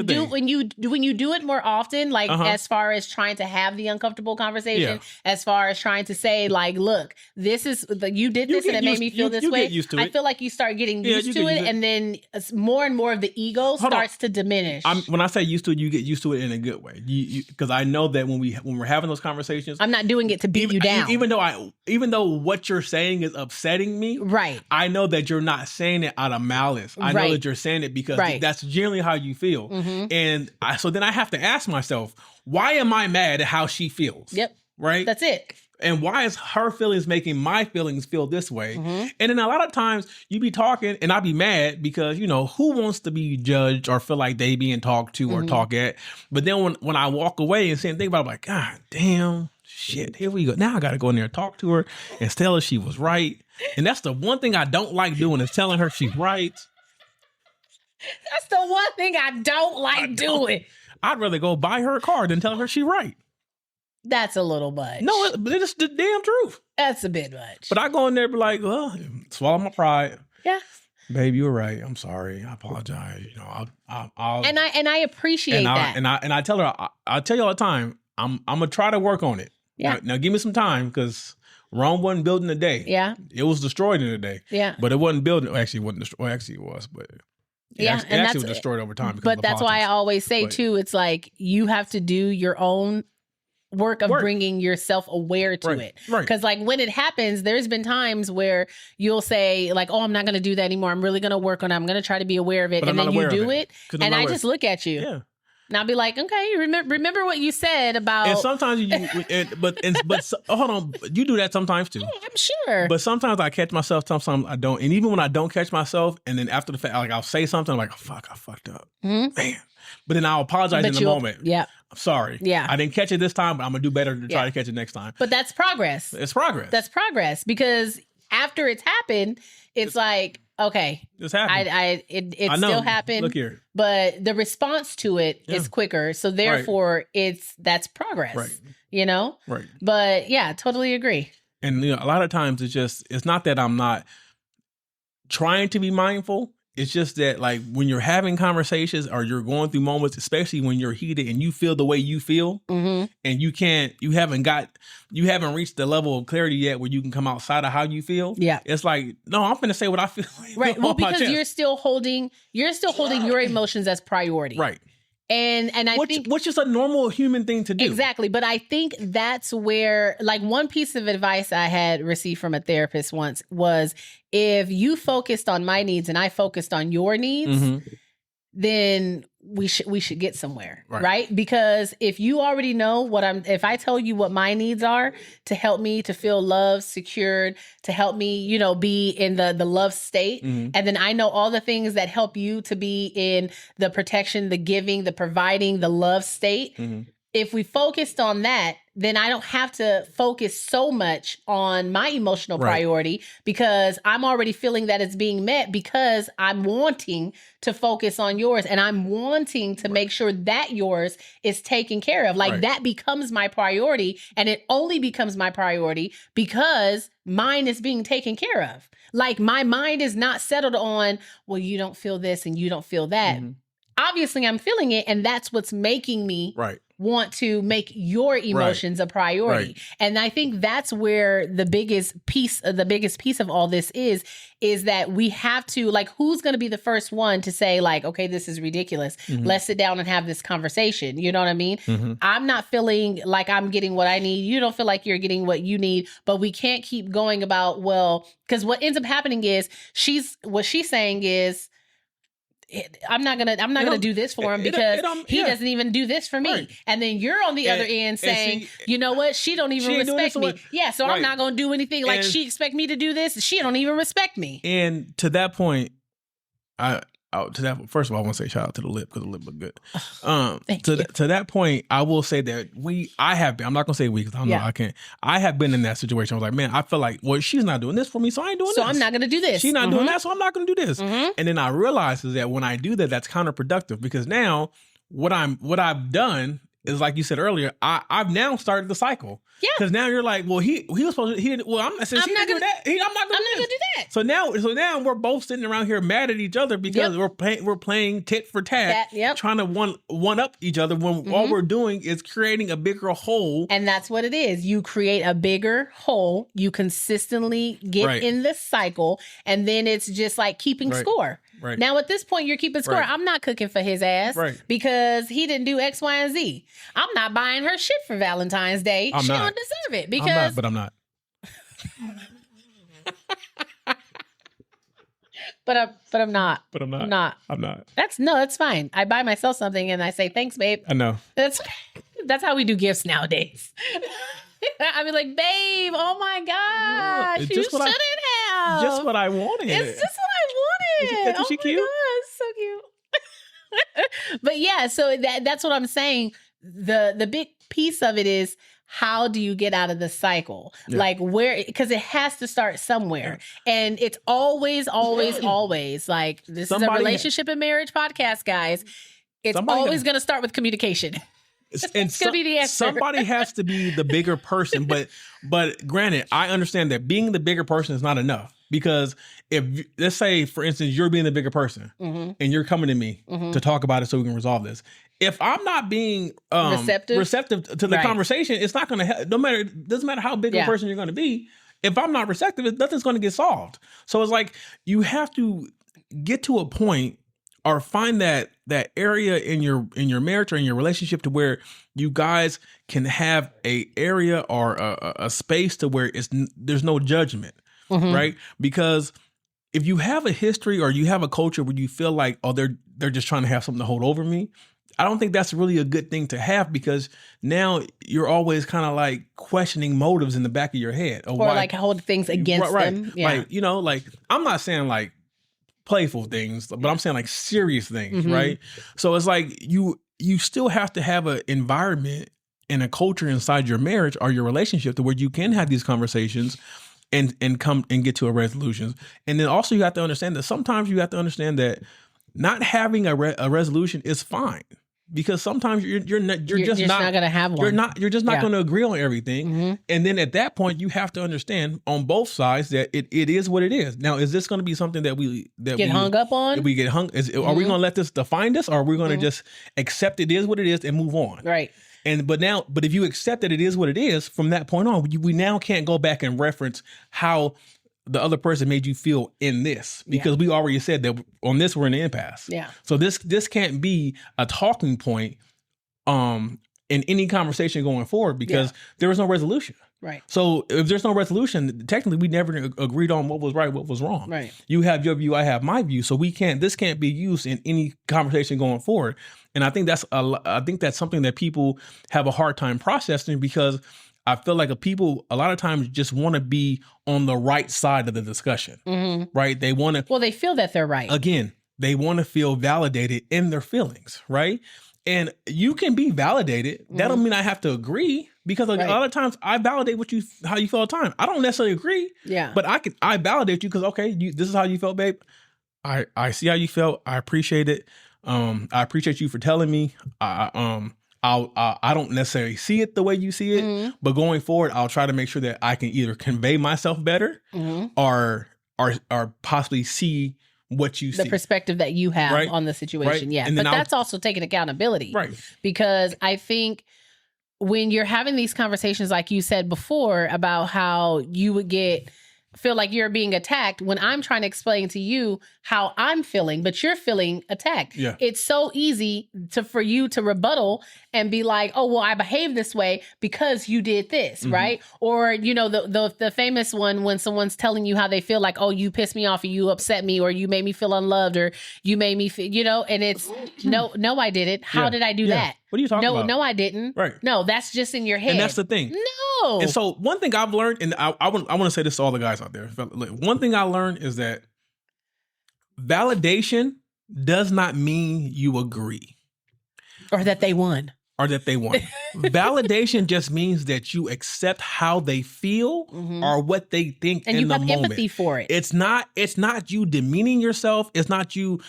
do it more often, like as far as trying to have the uncomfortable conversation, as far as trying to say, like, look, this is you did this and it made me feel this way. I feel like you start getting used to it, and then more and more of the ego starts to diminish. When I say used to it, you get used to it in a good way. Because I know that when we're having those conversations, I'm not doing it to beat you down. Even though what you're saying is upsetting me, right? I know that you're not saying it out of malice. I know that you're saying it because that's generally how you feel. And so then I have to ask myself, why am I mad at how she feels? Yep. Right? That's it. And why is her feelings making my feelings feel this way? And then a lot of times you be talking and I be mad because, who wants to be judged or feel like they being talked to or talk at? But then when I walk away and think about it, I'm like, God damn, shit, here we go. Now I got to go in there and talk to her and tell her she was right. And that's the one thing I don't like doing, is telling her she's right. That's the one thing I don't like doing. I'd rather go buy her a car than tell her she's right. That's a little much. No, but it's the damn truth. That's a bit much. But I go in there and be like, well, swallow my pride. Yeah. Babe, you were right. I'm sorry. I apologize. I'll and I appreciate that. And I tell her, I tell you all the time, I'm gonna try to work on it. Yeah. Now give me some time, because Rome wasn't built in a day. Yeah. It was destroyed in a day. Yeah. But it wasn't built. Actually, it wasn't destroyed. Well, actually, it was, but. It actually was destroyed over time. But that's why I always say, too, it's like you have to do your own work of bringing yourself aware to it. Right. Because like when it happens, there's been times where you'll say like, oh, I'm not going to do that anymore. I'm really going to work on it. I'm going to try to be aware of it. And then you do it. And I just look at you. Yeah. And I'll be like, okay, remember what you said about. And sometimes but hold on, you do that sometimes too. Yeah, I'm sure. But sometimes I catch myself, sometimes I don't. And even when I don't catch myself, and then after the fact, like I'll say something, I'm like, oh, fuck, I fucked up, man. But then I'll apologize in the moment. Yeah, I'm sorry. Yeah, I didn't catch it this time, but I'm gonna do better to try to catch it next time. But that's progress. It's progress. That's progress, because after it's happened, it's like, okay, It's happened. It still happened. Look here. But the response to it is quicker. So therefore that's progress. Right. You know? Right. But yeah, totally agree. And a lot of times it's not that I'm not trying to be mindful. It's just that like when you're having conversations or you're going through moments, especially when you're heated and you feel the way you feel, and you haven't reached the level of clarity yet where you can come outside of how you feel. Yeah. It's like, no, I'm finna say what I feel. Right. Well, because you're still holding your emotions as priority. Right. And I think which is a normal human thing to do. Exactly. But I think that's where, like, one piece of advice I had received from a therapist once was, if you focused on my needs and I focused on your needs, then we should get somewhere, right? Because if you already know if I tell you what my needs are to help me to feel loved, secured, to help me, be in the love state, and then I know all the things that help you to be in the protection, the giving, the providing, the love state. If we focused on that, then I don't have to focus so much on my emotional priority, because I'm already feeling that it's being met, because I'm wanting to focus on yours and I'm wanting to make sure that yours is taken care of. Like that becomes my priority, and it only becomes my priority because mine is being taken care of. Like my mind is not settled on, well, you don't feel this and you don't feel that. Obviously I'm feeling it, and that's what's making me want to make your emotions a priority. And I think that's where the biggest piece of all this is that we have to, like, who's going to be the first one to say, like, okay, this is ridiculous. Let's sit down and have this conversation. You know what I mean? I'm not feeling like I'm getting what I need. You don't feel like you're getting what you need, but we can't keep going about, well, because what ends up happening is what she's saying is, I'm not gonna do this for him because he doesn't even do this for me. And then you're on the other end saying, you know what? She don't even respect me. Yeah, so I'm not gonna do anything. Like, she expect me to do this. She don't even respect me. And to that point, first of all, I want to say shout out to the lip, because the lip look good. To that point, I will say that I have been. I'm not gonna say we, because I know I can't. I have been in that situation. I was like, man, I feel like, well, she's not doing this for me, so I ain't doing this. So I'm not gonna do this. She's not doing that, so I'm not gonna do this. And then I realized is that when I do that, that's counterproductive, because now what I've done is, like you said earlier, I've now started the cycle. Yeah. Because now you're like, well, he was supposed to. He didn't. Well, I'm not gonna do that. I'm not gonna do that. So now we're both sitting around here mad at each other because we're playing tit for tat, trying to one up each other, when all we're doing is creating a bigger hole. And that's what it is. You create a bigger hole. You consistently get in the cycle, and then it's just like keeping score. Right. Now, at this point, you're keeping score. I'm not cooking for his ass because he didn't do X, Y, and Z. I'm not buying her shit for Valentine's Day. She don't deserve it because... I'm not. But I'm not. That's fine. I buy myself something and I say, thanks, babe. I know. That's how we do gifts nowadays. I be like, babe, oh my gosh, you shouldn't have. Just what I wanted. It's just what I wanted. Isn't she cute? God, so cute. But yeah, so that's what I'm saying. The big piece of it is, how do you get out of the cycle? Like, where, because it has to start somewhere. And it's always like, this is a relationship and marriage podcast, guys. It's always going to start with communication. It's going to be the answer. Somebody has to be the bigger person. But granted, I understand that being the bigger person is not enough. Because if, let's say, for instance, you're being the bigger person and you're coming to me to talk about it so we can resolve this. If I'm not being receptive to the conversation, it's not going to help. Doesn't matter how big a person you're going to be. If I'm not receptive, nothing's going to get solved. So it's like, you have to get to a point or find that area in your marriage or in your relationship to where you guys can have a area or a space to where there's no judgment, right? Because if you have a history or you have a culture where you feel like, oh, they're just trying to have something to hold over me, I don't think that's really a good thing to have, because now you're always kind of like questioning motives in the back of your head. Or why, like hold things against them. Yeah. Like, like, I'm not saying like playful things, but I'm saying like serious things, right? So it's like you still have to have an environment and a culture inside your marriage or your relationship to where you can have these conversations and come and get to a resolution. And then also you have to understand that sometimes you have to understand that not having a resolution is fine. Because sometimes you're just not going to have one. You're just not going to agree on everything. And then at that point, you have to understand on both sides that it is what it is. Now, is this going to be something that we hung up on? Are we going to let this define us, or are we going to just accept it is what it is and move on? Right. But if you accept that it is what it is, from that point on, we now can't go back and reference how the other person made you feel in this, because we already said that on this we're in the impasse. Yeah. So this can't be a talking point in any conversation going forward, because there is no resolution. Right. So if there's no resolution, technically we never agreed on what was right, what was wrong. Right. You have your view, I have my view. So this can't be used in any conversation going forward. And I think that's something that people have a hard time processing, because I feel like people a lot of times just want to be on the right side of the discussion, right? They want to. Well, they feel that they're right. Again, they want to feel validated in their feelings, right? And you can be validated. That don't mean I have to agree, because a lot of times I validate how you feel all the time. I don't necessarily agree, but I validate you because this is how you felt, babe. I see how you felt. I appreciate it. I appreciate you for telling me. I don't necessarily see it the way you see it, but going forward, I'll try to make sure that I can either convey myself better or possibly see what you see. The perspective that you have on the situation. Right? Yeah. But that's also taking accountability. Right. Because I think when you're having these conversations, like you said before, about how you would feel like you're being attacked when I'm trying to explain to you how I'm feeling, but you're feeling attacked. Yeah. It's so easy for you to rebuttal and be like, oh, well, I behaved this way because you did this, right? Or, the famous one when someone's telling you how they feel, like, oh, you pissed me off, or you upset me, or you made me feel unloved, or you made me feel, and it's, no, I didn't. How did I do that? What are you talking about? No, I didn't. Right. No, that's just in your head. And that's the thing. No. And so one thing I've learned, and I want to say this to all the guys out there. One thing I learned is that validation does not mean you agree. Or that they won. Validation just means that you accept how they feel or what they think in the moment. And you have empathy for it. It's not you demeaning yourself. It's not you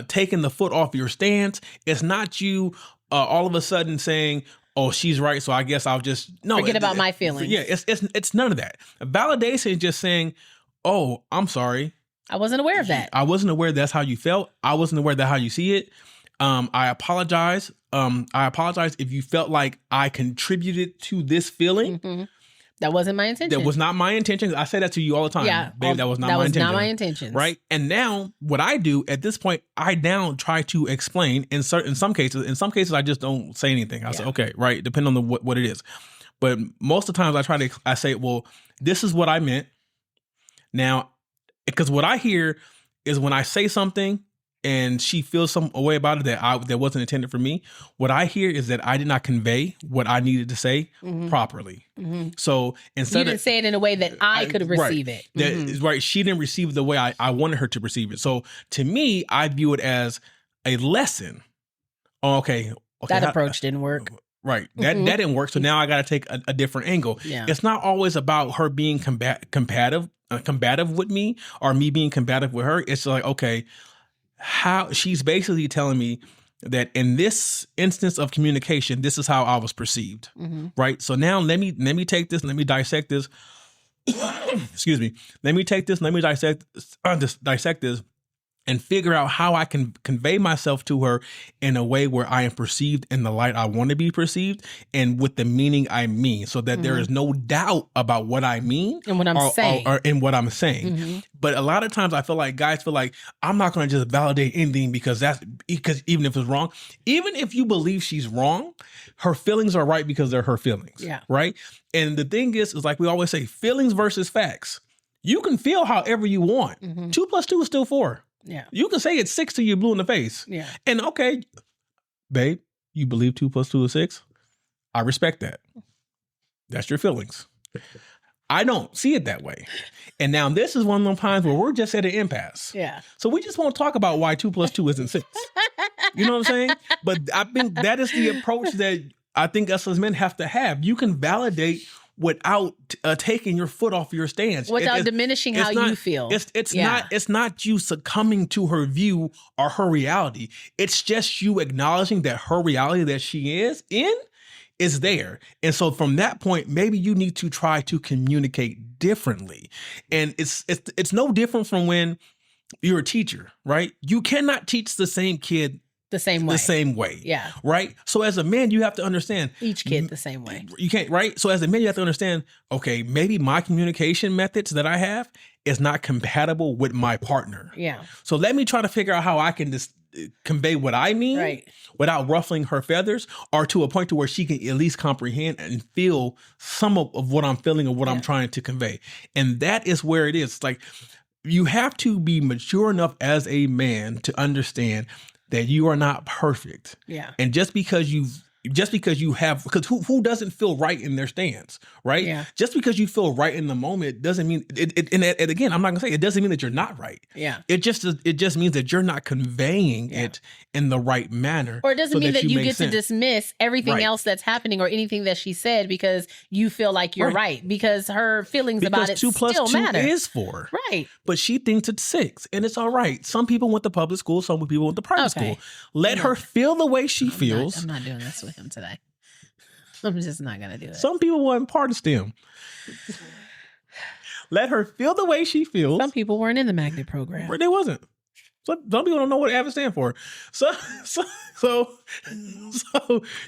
taking the foot off your stance. It's not you all of a sudden saying, oh, she's right, so I guess I'll just forget about my feelings. Yeah, it's none of that. Validation is just saying, oh, I'm sorry. I wasn't aware of that. I wasn't aware that's how you felt. I wasn't aware that's how you see it. I apologize. I apologize if you felt like I contributed to this feeling. That wasn't my intention. That was not my intention. I say that to you all the time. Yeah, babe, that was not my intention. Right? And now what I do at this point, I now try to explain in some cases, I just don't say anything. I say, okay, right. Depending on what it is. But most of the times I say, well, this is what I meant. Now, because what I hear is when I say something and she feels some way about it that wasn't intended for me, what I hear is that I did not convey what I needed to say properly. So instead you didn't say it in a way that I could receive it. That is right. She didn't receive it the way I wanted her to receive it. So to me, I view it as a lesson. Okay. That approach didn't work. Right. That didn't work. So now I got to take a different angle. Yeah. It's not always about her being combative with me or me being combative with her. It's like, okay, how she's basically telling me that in this instance of communication, this is how I was perceived. Right. So now let me take this, let me dissect this. Excuse me. Let me take this, let me dissect this and figure out how I can convey myself to her in a way where I am perceived in the light I want to be perceived and with the meaning I mean, so that there is no doubt about what I mean and what I'm saying. Or in what I'm saying. But a lot of times I feel like guys feel like I'm not going to just validate anything because even if it's wrong, even if you believe she's wrong, her feelings are right because they're her feelings. Yeah. Right. And the thing is like we always say, feelings versus facts. You can feel however you want. 2 + 2 is still 4. Yeah. You can say it's 6 till you're blue in the face. Yeah. And okay, babe, you believe 2 + 2 is 6? I respect that. That's your feelings. I don't see it that way. And now this is one of those times where we're just at an impasse. Yeah. So we just won't talk about why 2 + 2 isn't 6. You know what I'm saying? But I think that is the approach that I think us as men have to have. You can validate without taking your foot off your stance, without diminishing how you feel. It's not you succumbing to her view or her reality. It's just you acknowledging that her reality that she is in is there. And so from that point, maybe you need to try to communicate differently. And it's no different from when you're a teacher, right? You cannot teach the same kid the same way. Yeah. Right. So as a man, you have to understand each kid the same way. You can't, right? So as a man, you have to understand, okay, maybe my communication methods that I have is not compatible with my partner. Yeah. So let me try to figure out how I can just convey what I mean without ruffling her feathers, or to a point to where she can at least comprehend and feel some of what I'm feeling or what I'm trying to convey. And that is where it is. Like, you have to be mature enough as a man to understand that you are not perfect. Yeah. And just because you have, because who doesn't feel right in their stance, right? Yeah. Just because you feel right in the moment doesn't mean and again, I'm not gonna say it doesn't mean that you're not right. Yeah. It just means that you're not conveying it in the right manner. Or it doesn't mean that you get sense. to dismiss everything else that's happening or anything that she said because you feel like you're right. Because her feelings about it 2 plus still 2 matter. is 4. Right. But she thinks it's 6, and it's all right. Some people went to public school, some people went to private school. Let her feel the way she feels. I'm not doing this with him today. I'm just not going to do it. Some people weren't part of STEM. Let her feel the way she feels. Some people weren't in the magnet program. They wasn't. Some people don't know what AVID stand for. So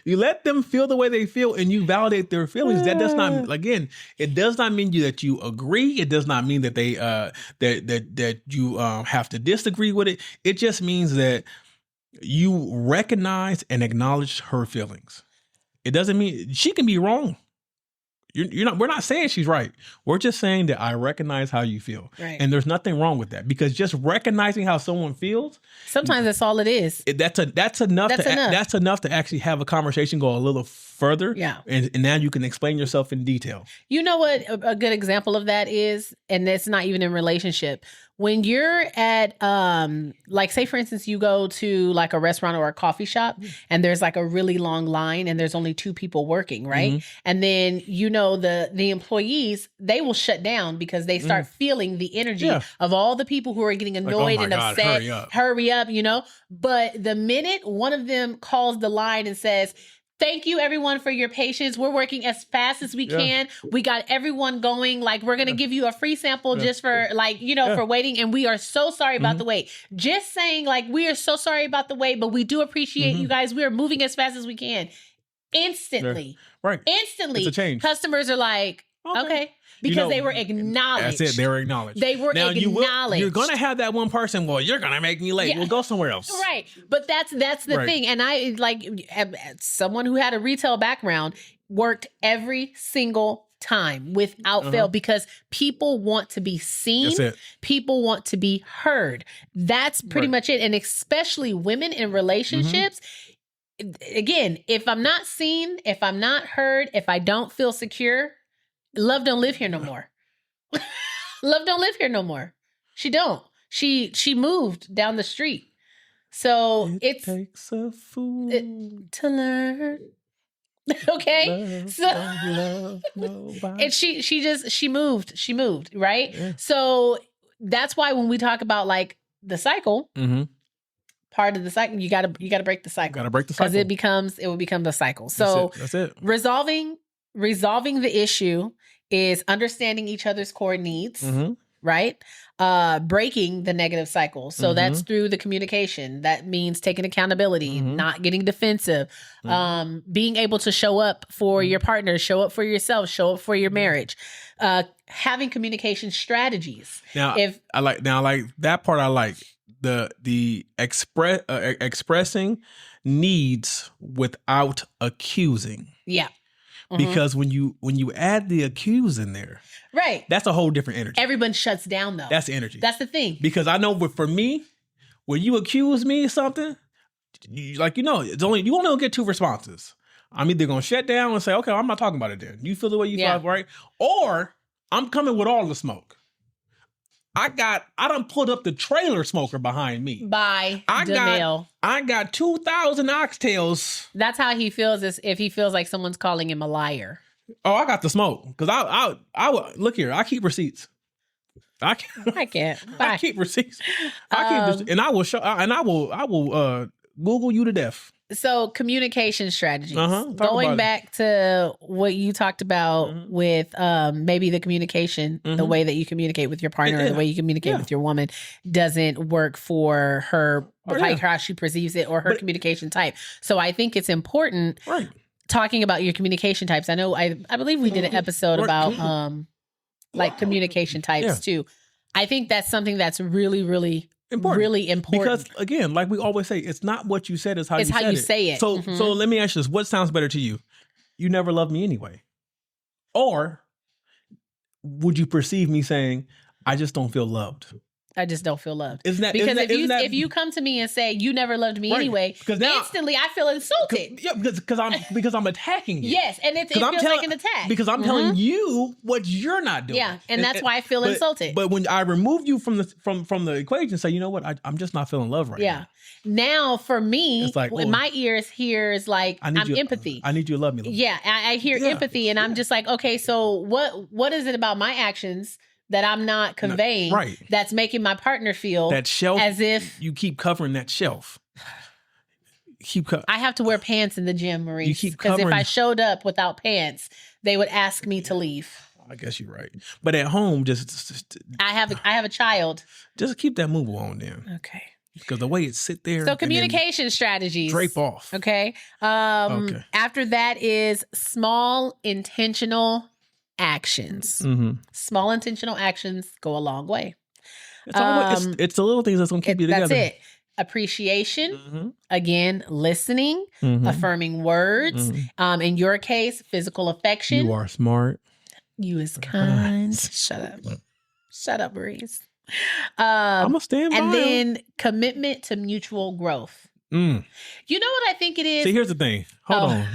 you let them feel the way they feel, and you validate their feelings. That does not, again, it does not mean that you agree. It does not mean that they that you have to disagree with it. It just means that you recognize and acknowledge her feelings. It doesn't mean she can be wrong. You're not. We're not saying she's right. We're just saying that I recognize how you feel, and there's nothing wrong with that, because just recognizing how someone feels, sometimes that's all it is. That's enough. That's enough to actually have a conversation go a little further. Yeah, and now you can explain yourself in detail. You know what a good example of that is, and it's not even in relationship. When you're at, like, say, for instance, you go to like a restaurant or a coffee shop and there's like a really long line and there's only 2 people working, right? Mm-hmm. And then, the employees, they will shut down because they start feeling the energy of all the people who are getting annoyed and upset. Hurry up, But the minute one of them calls the line and says, "Thank you, everyone, for your patience. We're working as fast as we can. We got everyone going. Like, we're going to give you a free sample just for, for waiting. And we are so sorry about the wait." Just saying, like, we are so sorry about the wait, but we do appreciate you guys. We are moving as fast as we can. Instantly. Right. Instantly. It's a change. Customers are like, okay. Because they were acknowledged. That's it. They were acknowledged. Acknowledged. You're going to have that one person, well, you're going to make me late. Yeah. We'll go somewhere else. Right. But that's the thing. And I, someone who had a retail background, worked every single time without fail, because people want to be seen. That's it. People want to be heard. That's pretty much it. And especially women in relationships. Again, if I'm not seen, if I'm not heard, if I don't feel secure, love don't live here no more. Love don't live here no more. She don't. She moved down the street. So it takes a fool to learn. Okay. And she moved, right? Yeah. So that's why when we talk about like the cycle, part of the cycle, you gotta break the cycle. Gotta break the cycle. Because it will become the cycle. So that's it. Resolving the issue is understanding each other's core needs, right? Breaking the negative cycle. So that's through the communication. That means taking accountability, not getting defensive, being able to show up for your partner, show up for yourself, show up for your marriage, having communication strategies. Now, I like that part. I like the expressing needs without accusing. Yeah. Because when you add the accuse in there, right, that's a whole different energy. Everyone shuts down though. That's the energy. That's the thing. Because I know for me, when you accuse me of something, it's only you only get 2 responses. I'm either gonna shut down and say, okay, I'm not talking about it then. You feel the way you feel, right? Or I'm coming with all the smoke. I done put up the trailer smoker behind me. By Danielle. I got 2,000 oxtails. That's how he feels, if he feels like someone's calling him a liar. Oh, I got the smoke because I will look here. I keep receipts. I can't. I keep receipts. I keep this, and I will show. And I will Google you to death. So communication strategies. Going back to what you talked about with maybe the communication, the way that you communicate with your partner, or the way you communicate with your woman doesn't work for her, like how she perceives it or her communication type. So I think it's important talking about your communication types. I know I believe we did an episode about like communication types too. I think that's something that's really, really important. Really important. Because again, like we always say, it's not what you said, it's how you say it. So let me ask you this. What sounds better to you? You never loved me anyway. Or would you perceive me saying, I just don't feel loved? I just don't feel loved. Isn't that, because if you come to me and say you never loved me anyway, because now, instantly I feel insulted. Because I'm attacking you. Yes, and it feels like an attack. Because I'm telling you what you're not doing. Yeah, and that's why I feel insulted. But when I remove you from the equation, say, you know what, I'm just not feeling love right now. Now for me, it's like, in my ears hears like I'm empathy. I need you to love me. Yeah, I hear empathy, and I'm just like, okay, so what is it about my actions that I'm not conveying that's making my partner feel that shelf as if you keep covering that shelf. I have to wear pants in the gym, Maurice, because if I showed up without pants, they would ask me to leave. I guess you're right, but at home, just I have a child. Just keep that move on, then. Okay. Because the way it sit there. So communication strategies. Drape off. Okay. After that is small intentional actions. Small intentional actions go a long way. It's the little things that's going to keep you together. That's it. Appreciation, again, listening, affirming words. In your case, physical affection. You are smart. You is kind. Shut up, Maurice. I'm going to stand by. And then commitment to mutual growth. You know what I think it is? See, here's the thing. Hold on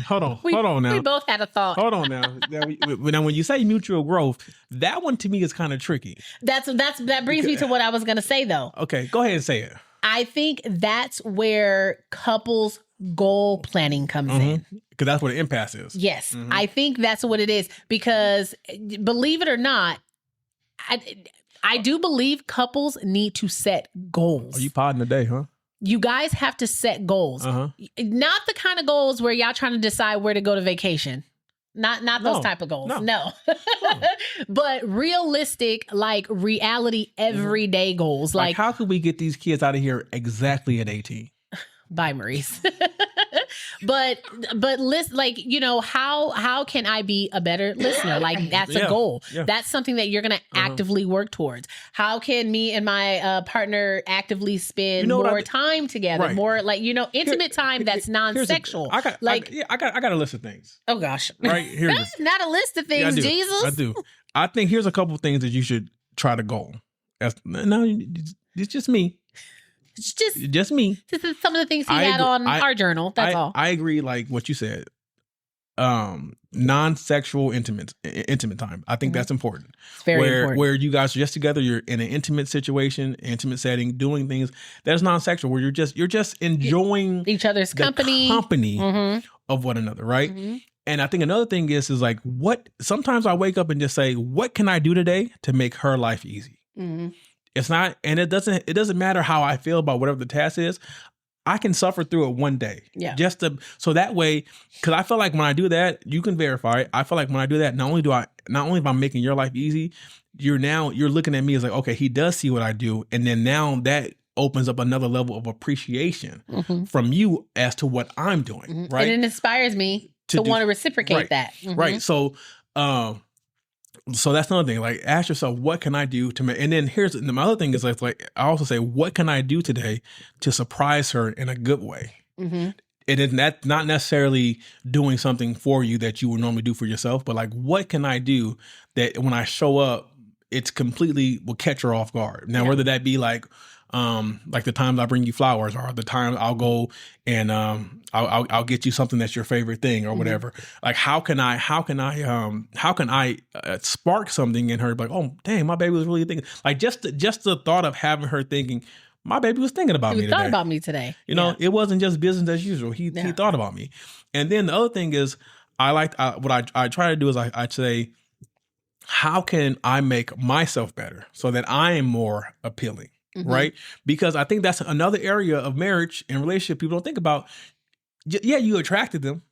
now. We both had a thought. Hold on now. Now, when you say mutual growth, that one to me is kind of tricky. That brings me to what I was going to say, though. Okay, go ahead and say it. I think that's where couples goal planning comes in. Because that's what an impasse is. Yes, I think that's what it is. Because believe it or not, I do believe couples need to set goals. Are you podding today, huh? You guys have to set goals. Not the kind of goals where y'all trying to decide where to go to vacation. Not those type of goals. No. But realistic, like reality, everyday goals. Like how could we get these kids out of here exactly at 18? Bye, Maurice. But listen, like, you know, how can I be a better listener? Like that's a goal. Yeah. That's something that you're going to actively work towards. How can me and my partner actively spend more time together? More like, you know, intimate time that's non-sexual. I got a list of things. Oh gosh. Right here. Not a list of things, yeah, Jesus. I do. I think here's a couple of things that you should try to goal. It's just me. It's just me. This is some of the things he had on our journal. That's all. I agree. Like what you said, non-sexual intimate time. I think that's important. It's very important. Where you guys are just together. You're in an intimate situation, intimate setting, doing things that's non-sexual. Where you're just enjoying each other's company of one another, right? And I think another thing is like what. Sometimes I wake up and just say, what can I do today to make her life easy? It's not, and it doesn't matter how I feel about whatever the task is. I can suffer through it one day. Yeah. So that way, because I feel like when I do that, you can verify it. I feel like when I do that, not only if I'm making your life easy, you're looking at me as like, okay, he does see what I do. And then now that opens up another level of appreciation from you as to what I'm doing. Right. And it inspires me to want to reciprocate that. Right. So that's another thing. Like, ask yourself, what can I do to make? And then my other thing is like I also say, what can I do today to surprise her in a good way? And it's not necessarily doing something for you that you would normally do for yourself, but like, what can I do that when I show up, it's completely will catch her off guard. Now, whether that be like the times I bring you flowers, or the time I'll go and I'll get you something that's your favorite thing or whatever. Like how can I spark something in her? Like, oh dang, my baby was really thinking. Like just the thought of having her thinking, my baby was thinking about me today. He thought about me today. You know, it wasn't just business as usual. He thought about me. And then the other thing is, what I try to do is I say, how can I make myself better so that I am more appealing, right? Because I think that's another area of marriage and relationship people don't think about. Yeah, you attracted them.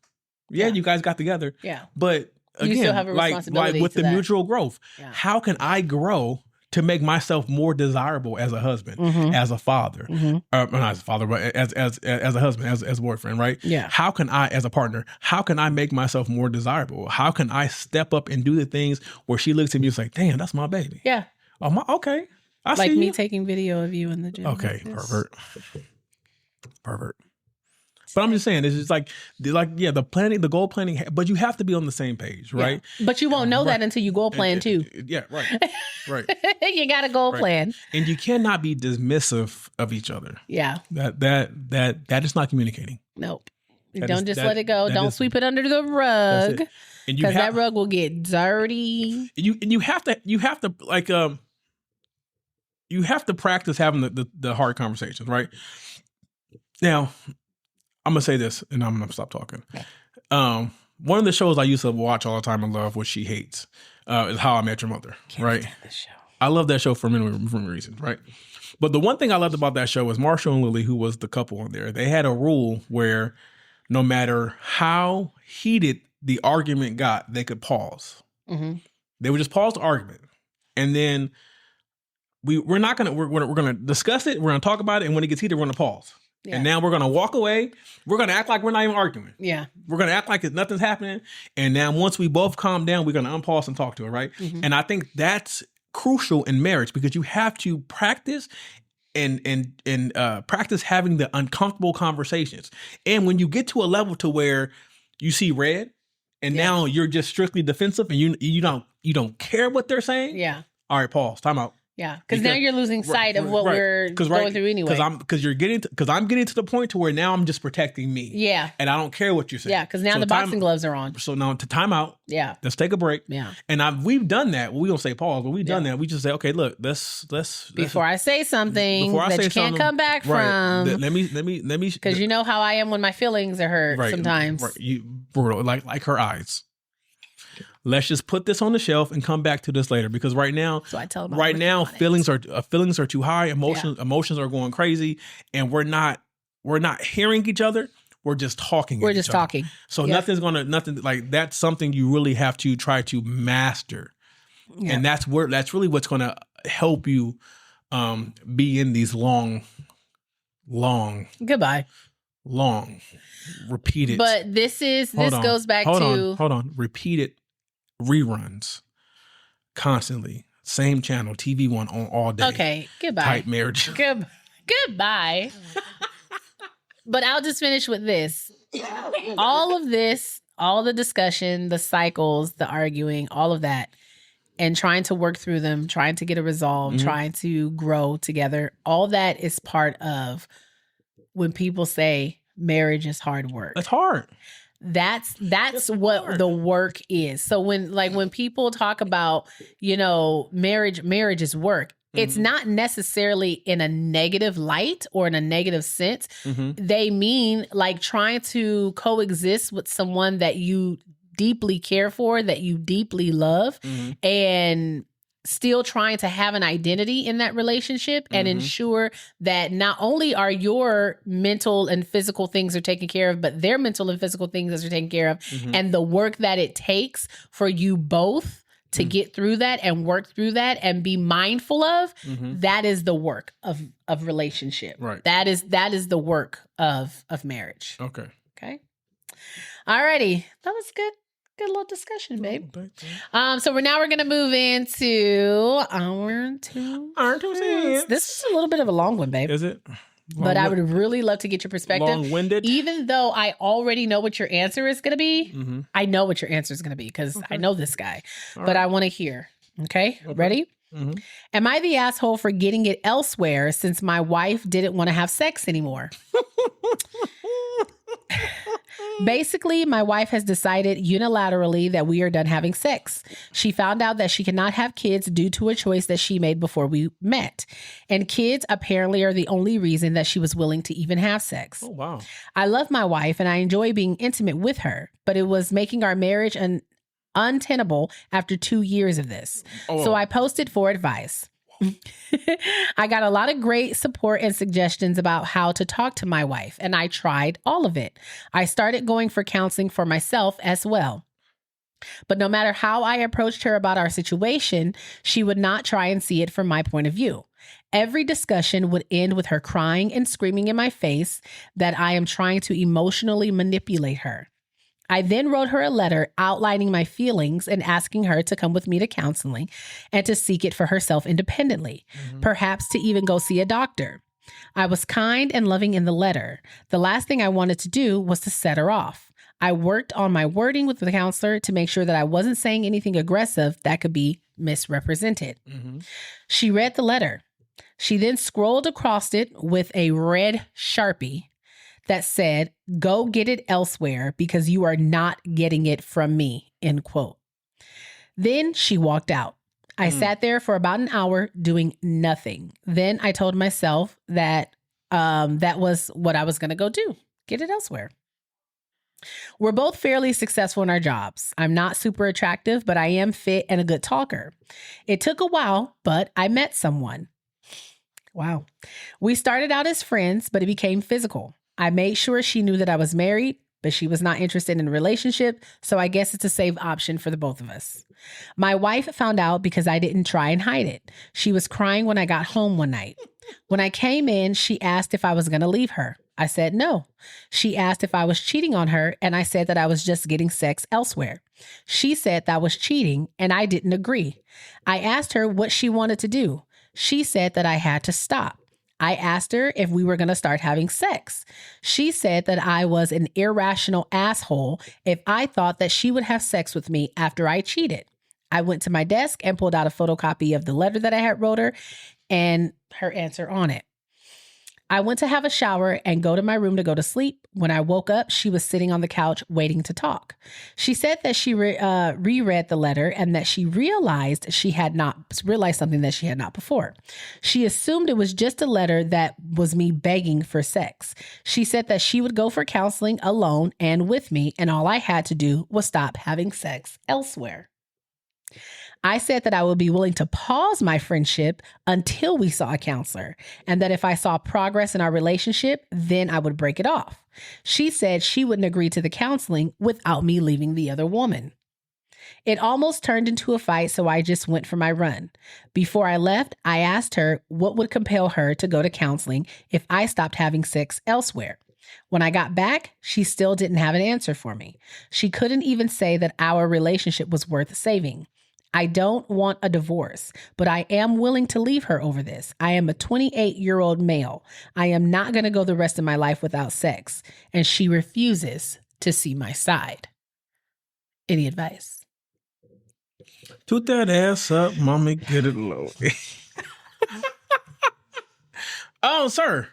Yeah, you guys got together. Yeah. But again, you still have a responsibility like with to the that. mutual growth, how can I grow to make myself more desirable as a husband, as a father, not as a father, but as a husband, as a boyfriend, right? Yeah. How can I, as a partner, how can I make myself more desirable? How can I step up and do the things where she looks at me and say, "Damn, that's my baby." Yeah. Oh, okay. I like see me you. taking video of you in the gym. Okay, pervert. But I'm just saying, it's just like the planning, the goal planning, but you have to be on the same page, right? Yeah. But you won't know that until you goal plan too. Yeah, right. You got a goal plan. And you cannot be dismissive of each other. Yeah. That is not communicating. Nope. Don't just let it go. Don't sweep it under the rug. Because that rug will get dirty. You have to like you have to practice having the hard conversations, right? Now, I'm gonna say this, and I'm gonna stop talking. One of the shows I used to watch all the time and love, which she hates, is How I Met Your Mother. Right? I love that show for many reasons, right? But the one thing I loved about that show was Marshall and Lily, who was the couple on there. They had a rule where no matter how heated the argument got, they could pause. They would just pause the argument, and then we're gonna discuss it. We're gonna talk about it, and when it gets heated, we're gonna pause. Yeah. And now we're going to walk away. We're going to act like we're not even arguing. Yeah. We're going to act like nothing's happening. And now once we both calm down, we're going to unpause and talk to it, right? And I think that's crucial in marriage because you have to practice and practice having the uncomfortable conversations. And when you get to a level to where you see red and now you're just strictly defensive and you don't care what they're saying. Yeah. All right, pause. Time out. Yeah, because now you're losing sight of what we're going through anyway. Because I'm getting to the point to where now I'm just protecting me. Yeah, and I don't care what you're saying. Yeah, because now the boxing gloves are on. So now to time out. Yeah, let's take a break. Yeah, and we've done that. We don't say pause, but we've done that. We just say, okay, look, let's before I say something that you can't come back from. Let me because you know how I am when my feelings are hurt sometimes. Right, you brutal like her eyes. Let's just put this on the shelf and come back to this later because right now, feelings are too high. Emotions are going crazy, and we're not hearing each other. We're just talking. We're just talking. So nothing like that's something you really have to try to master, and that's really what's going to help you be in these long repeated. But this goes back to repeated reruns constantly, same channel, TV One on all day. Okay, goodbye. Type marriage. Goodbye. But I'll just finish with this. All of this, all the discussion, the cycles, the arguing, all of that, and trying to work through them, trying to get a resolve, trying to grow together, all that is part of when people say marriage is hard work. It's hard. That's what the work is. So when people talk about, marriage is work, it's not necessarily in a negative light or in a negative sense. They mean like trying to coexist with someone that you deeply care for, that you deeply love, and still trying to have an identity in that relationship and ensure that not only are your mental and physical things are taken care of, but their mental and physical things are taken care of. And the work that it takes for you both to get through that and work through that and be mindful of, that is the work of relationship. Right. That is the work of marriage. Okay. Alrighty. That was good. Good little discussion, babe. So we're going to move into our two cents. This is a little bit of a long one, babe. Is it? But I would really love to get your perspective. Long-winded? Even though I already know what your answer is going to be, I know what your answer is going to be because I know this guy. But I want to hear. Okay? Ready? Am I the asshole for getting it elsewhere since my wife didn't want to have sex anymore? Basically, my wife has decided unilaterally that we are done having sex. She found out that she cannot have kids due to a choice that she made before we met. And kids apparently are the only reason that she was willing to even have sex. Oh, wow. I love my wife and I enjoy being intimate with her, but it was making our marriage untenable after 2 years of this. So I posted for advice. I got a lot of great support and suggestions about how to talk to my wife, and I tried all of it. I started going for counseling for myself as well. But no matter how I approached her about our situation, she would not try and see it from my point of view. Every discussion would end with her crying and screaming in my face that I am trying to emotionally manipulate her. I then wrote her a letter outlining my feelings and asking her to come with me to counseling and to seek it for herself independently, perhaps to even go see a doctor. I was kind and loving in the letter. The last thing I wanted to do was to set her off. I worked on my wording with the counselor to make sure that I wasn't saying anything aggressive that could be misrepresented. She read the letter. She then scrolled across it with a red Sharpie that said, "Go get it elsewhere because you are not getting it from me," end quote. Then she walked out. I sat there for about an hour doing nothing. Then I told myself that that was what I was going to go do, get it elsewhere. We're both fairly successful in our jobs. I'm not super attractive, but I am fit and a good talker. It took a while, but I met someone. Wow. We started out as friends, but it became physical. I made sure she knew that I was married, but she was not interested in a relationship, so I guess it's a safe option for the both of us. My wife found out because I didn't try and hide it. She was crying when I got home one night. When I came in, she asked if I was going to leave her. I said no. She asked if I was cheating on her, and I said that I was just getting sex elsewhere. She said that was cheating, and I didn't agree. I asked her what she wanted to do. She said that I had to stop. I asked her if we were going to start having sex. She said that I was an irrational asshole if I thought that she would have sex with me after I cheated. I went to my desk and pulled out a photocopy of the letter that I had wrote her and her answer on it. I went to have a shower and go to my room to go to sleep. When I woke up, she was sitting on the couch waiting to talk. She said that she reread the letter and that she realized something that she had not before. She assumed it was just a letter that was me begging for sex. She said that she would go for counseling alone and with me, and all I had to do was stop having sex elsewhere. I said that I would be willing to pause my friendship until we saw a counselor, and that if I saw progress in our relationship, then I would break it off. She said she wouldn't agree to the counseling without me leaving the other woman. It almost turned into a fight, so I just went for my run. Before I left, I asked her what would compel her to go to counseling if I stopped having sex elsewhere. When I got back, she still didn't have an answer for me. She couldn't even say that our relationship was worth saving. I don't want a divorce, but I am willing to leave her over this. I am a 28-year-old male. I am not going to go the rest of my life without sex. And she refuses to see my side. Any advice? Toot that ass up, mommy, get it low. Oh, sir.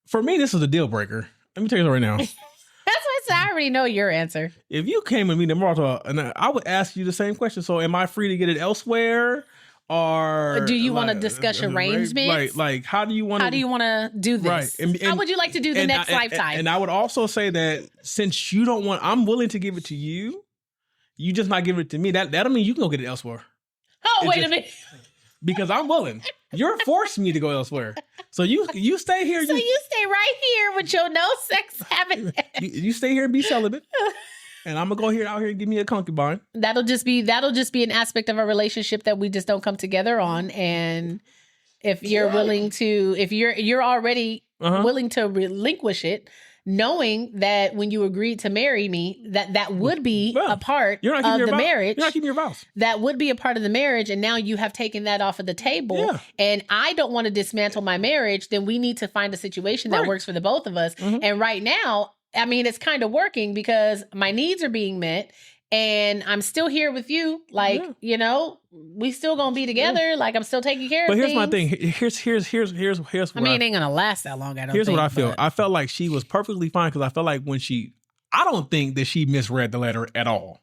For me, this is a deal breaker. Let me tell you right now. That's what I said. I already know your answer. If you came with me tomorrow, and I would ask you the same question. So, am I free to get it elsewhere, or do you want to discuss arrangements? Like, how do you want to do this? Right. And how would you like to do the next lifetime? And I would also say that since you don't want, I'm willing to give it to you. You just not give it to me. That'll mean you can go get it elsewhere. Oh, wait a minute. Because I'm willing. You're forcing me to go elsewhere. So you stay here. So you stay right here with your no sex habit. You stay here and be celibate. And I'm gonna go out here and give me a concubine. That'll just be an aspect of our relationship that we just don't come together on. And if you're willing to, if you're already willing to relinquish it, knowing that when you agreed to marry me, that would be a part of the marriage. You're not keeping your vows. That would be a part of the marriage. And now you have taken that off of the table. Yeah. And I don't want to dismantle my marriage. Then we need to find a situation that works for the both of us. Mm-hmm. And right now, I mean, it's kind of working because my needs are being met and I'm still here with you. Like, you know, we still gonna be together. Like, I'm still taking care of things. But here's my thing. Here's what I mean, it ain't gonna last that long. I don't. Here's what I feel. I felt like she was perfectly fine because I felt like I don't think that she misread the letter at all.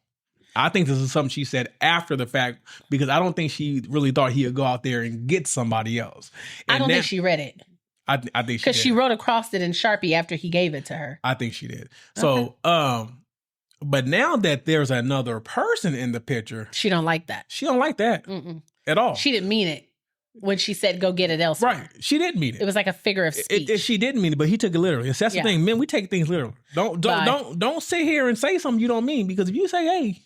I think this is something she said after the fact because I don't think she really thought he would go out there and get somebody else. And I don't think she read it. I think she did. Because she wrote across it in Sharpie after he gave it to her. I think she did. So, but now that there's another person in the picture, she don't like that. She don't like that at all. She didn't mean it when she said go get it elsewhere. Right. She didn't mean it. It was like a figure of speech. She didn't mean it, but he took it literally. That's the thing. Men, we take things literally. Don't sit here and say something you don't mean because if you say, hey,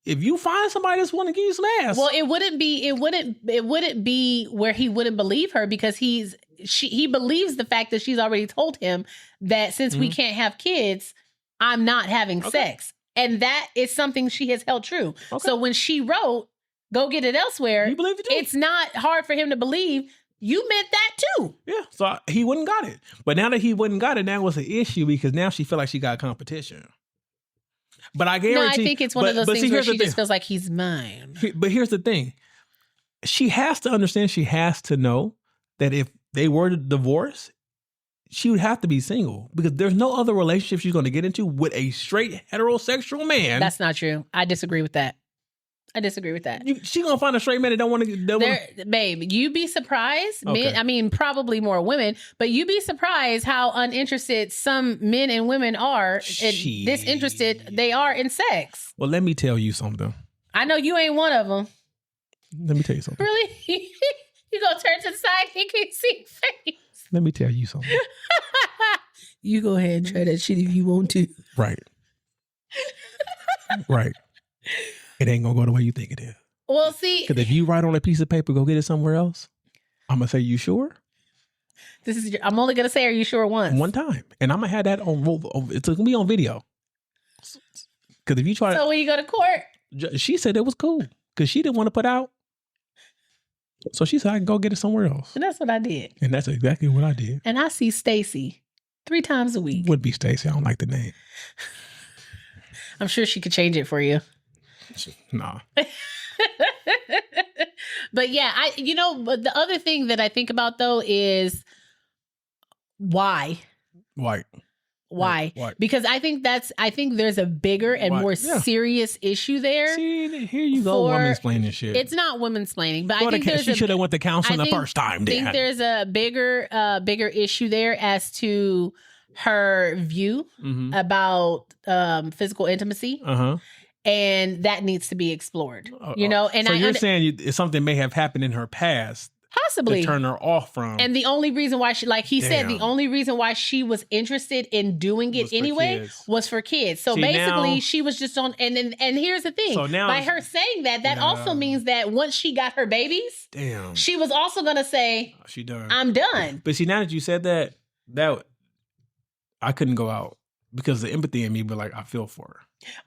if you find somebody that's want to give you some ass. Well, it wouldn't be where he wouldn't believe her because he believes the fact that she's already told him that since we can't have kids, I'm not having sex. And that is something she has held true. Okay. So when she wrote, go get it elsewhere, you believe it too. It's not hard for him to believe you meant that too. Yeah. So he wouldn't got it. But now that he wouldn't got it, that was an issue because now she feel like she got competition. But I guarantee. No, I think it's one of those things where she just feels like he's mine. But here's the thing. She has to understand, she has to know that if they were to divorce, she would have to be single because there's no other relationship she's going to get into with a straight heterosexual man. That's not true. I disagree with that. She gonna find a straight man that don't want to. Babe, you'd be surprised. Okay. Men, I mean, probably more women, but you'd be surprised how uninterested some men and women are, and disinterested they are in sex. Well, let me tell you something. I know you ain't one of them. Let me tell you something. Really? You gonna turn to the side? He can't see your face. Let me tell you something. You go ahead and try that shit if you want to. Right. Right. It ain't gonna go the way you think it is. Well, see, because if you write on a piece of paper, go get it somewhere else. I'm gonna say, you sure? I'm only gonna say, are you sure once? One time, and I'm gonna have that on. It's gonna be on video. Because if you try, so when you go to court, she said it was cool because she didn't want to put out. So she said I can go get it somewhere else, and that's what I did. And that's exactly what I did. And I see Stacy 3 times a week. Would be Stacy. I don't like the name. I'm sure she could change it for you. Nah. But yeah, but the other thing that I think about though is why? Why? Because I think there's a bigger and more serious issue there. See, here you go, woman-splaining shit. It's not woman-splaining, but I think she should have went to counseling the first time. I think there's a bigger issue there as to her view about physical intimacy. And that needs to be explored, you know. And so you're saying something may have happened in her past, possibly, to turn her off from. And the only reason why she, like he said, the only reason why she was interested in doing it anyway was for kids. So basically, she was just on. And here's the thing: so now, by her saying that also means that once she got her babies, she was also gonna say, "She done. I'm done." But see, now that you said that I couldn't go out because the empathy in me, but like I feel for her.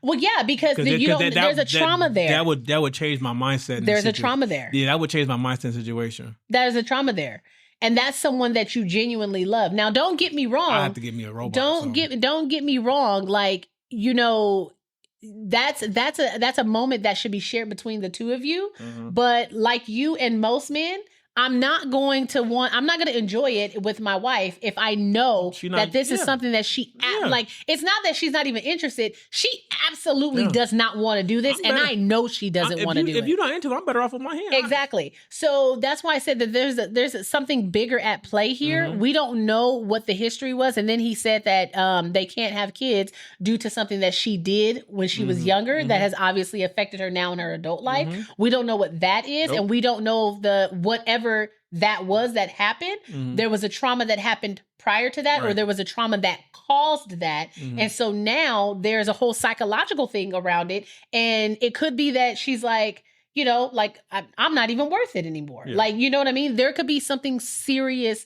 Well, yeah, because there's a trauma there. That would change my mindset. There's a trauma there. Yeah, that would change my mindset in the situation. There's a trauma there. And that's someone that you genuinely love. Now, don't get me wrong. I have to get me a robot. Don't get me wrong. Like, you know, that's a moment that should be shared between the two of you. But like you and most men, I'm not going to enjoy it with my wife if I know that this is something that she, like, it's not that she's not even interested. She absolutely does not want to do this. And I know she doesn't want to do it. If you're not into it, I'm better off with my hand. Exactly. So that's why I said that there's something bigger at play here. We don't know what the history was. And then he said that they can't have kids due to something that she did when she was younger that has obviously affected her now in her adult life. We don't know what that is. And we don't know whatever that was that happened. There was a trauma that happened prior to that, or there was a trauma that caused that. And so now there's a whole psychological thing around it. And it could be that she's like, you know, like, I'm not even worth it anymore. Like, you know what I mean? There could be something serious,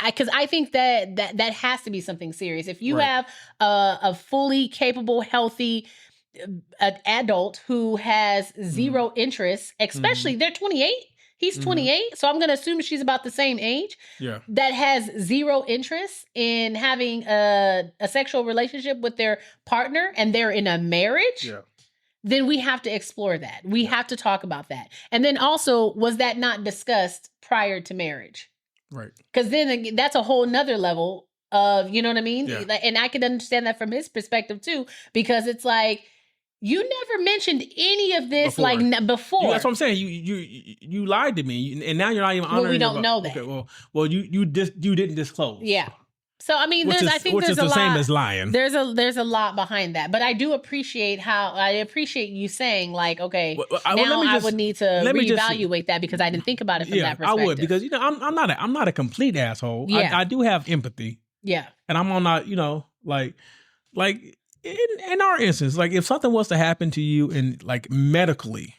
because I think that has to be something serious. If you have a fully capable, healthy adult who has zero interest, especially they're 28, he's 28, so I'm going to assume she's about the same age. That has zero interest in having a sexual relationship with their partner, and they're in a marriage. then we have to explore that. We have to talk about that. And then also, was that not discussed prior to marriage? Right. Because then that's a whole nother level of, you know what I mean? Yeah. And I can understand that from his perspective too, because it's like, you never mentioned any of this before. That's what I'm saying. You lied to me, and now you're not even honoring. Well, we don't know that. Okay, well, you didn't disclose. Yeah. So I mean, I think which there's is a the same lot, as lying. There's a lot behind that, but I do appreciate you saying like, okay, I would need to reevaluate that because I didn't think about it from that perspective. I would, because I'm not a complete asshole. Yeah. I do have empathy. Yeah. And I'm on not like in our instance, like if something was to happen to you in like medically,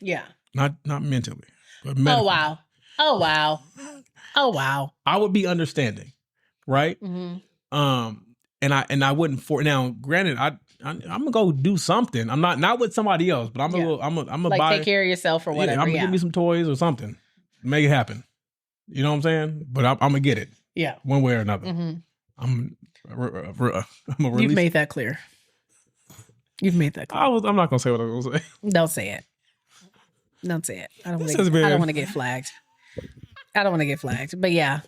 not mentally, but medically. Oh wow. I would be understanding, right? Mm-hmm. And I wouldn't now. Granted, I'm gonna go do something. I'm not with somebody else, but I'm gonna like buy, take care of yourself or whatever. I'm gonna give me some toys or something, make it happen. You know what I'm saying? But I'm gonna get it. Yeah, one way or another. Mm-hmm. I'm a You've made that clear. I'm not gonna say what I was gonna say. Don't say it. Don't say it. I don't want to get flagged. But yeah.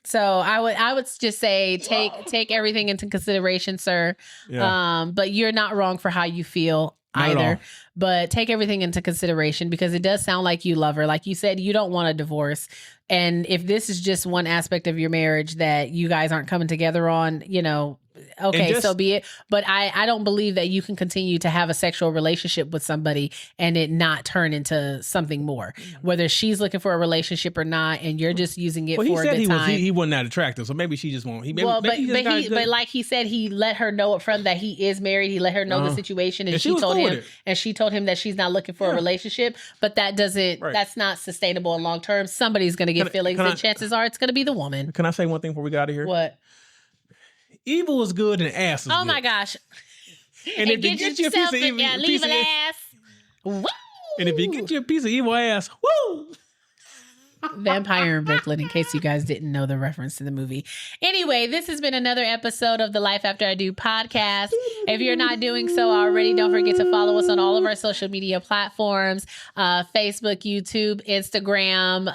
So I would just say take everything into consideration, sir. Yeah. But you're not wrong for how you feel either. But take everything into consideration because it does sound like you love her. Like you said, you don't want a divorce. And if this is just one aspect of your marriage that you guys aren't coming together on, okay, so be it. But I don't believe that you can continue to have a sexual relationship with somebody and it not turn into something more. Whether she's looking for a relationship or not, and you're just using it for a good time. He wasn't that attractive, so maybe she just won't. But like he said, he let her know up front that he is married. He let her know the situation, and she told him, and she told him that she's not looking for a relationship. But that doesn't. Right. That's not sustainable in long term. Somebody's going to get feelings, and chances are it's going to be the woman. Can I say one thing before we got out of here? What? Evil is good and ass is good. Oh my gosh. And if you get you a piece of evil, ass. Woo! And if you get you a piece of evil ass, woo! Vampire in Brooklyn, in case you guys didn't know the reference to the movie. Anyway, this has been another episode of the Life After I Do podcast. If you're not doing so already, don't forget to follow us on all of our social media platforms, Facebook, YouTube, Instagram,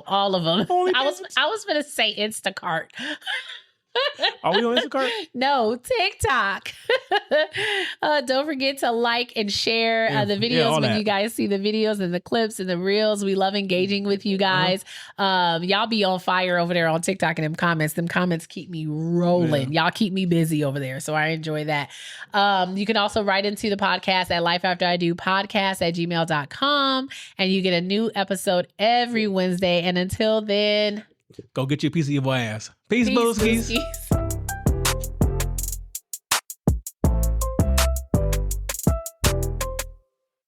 all of them. I was going to say Instacart. Are we on Instacart? No, TikTok. Don't forget to like and share the videos when you guys see the videos and the clips and the reels. We love engaging with you guys. Y'all be on fire over there on TikTok and them comments. Them comments keep me rolling. Y'all keep me busy over there. So I enjoy that. You can also write into the podcast at lifeafteridopodcast@gmail.com, and you get a new episode every Wednesday. And until then, go get your piece of evil ass. Peace, Booskies.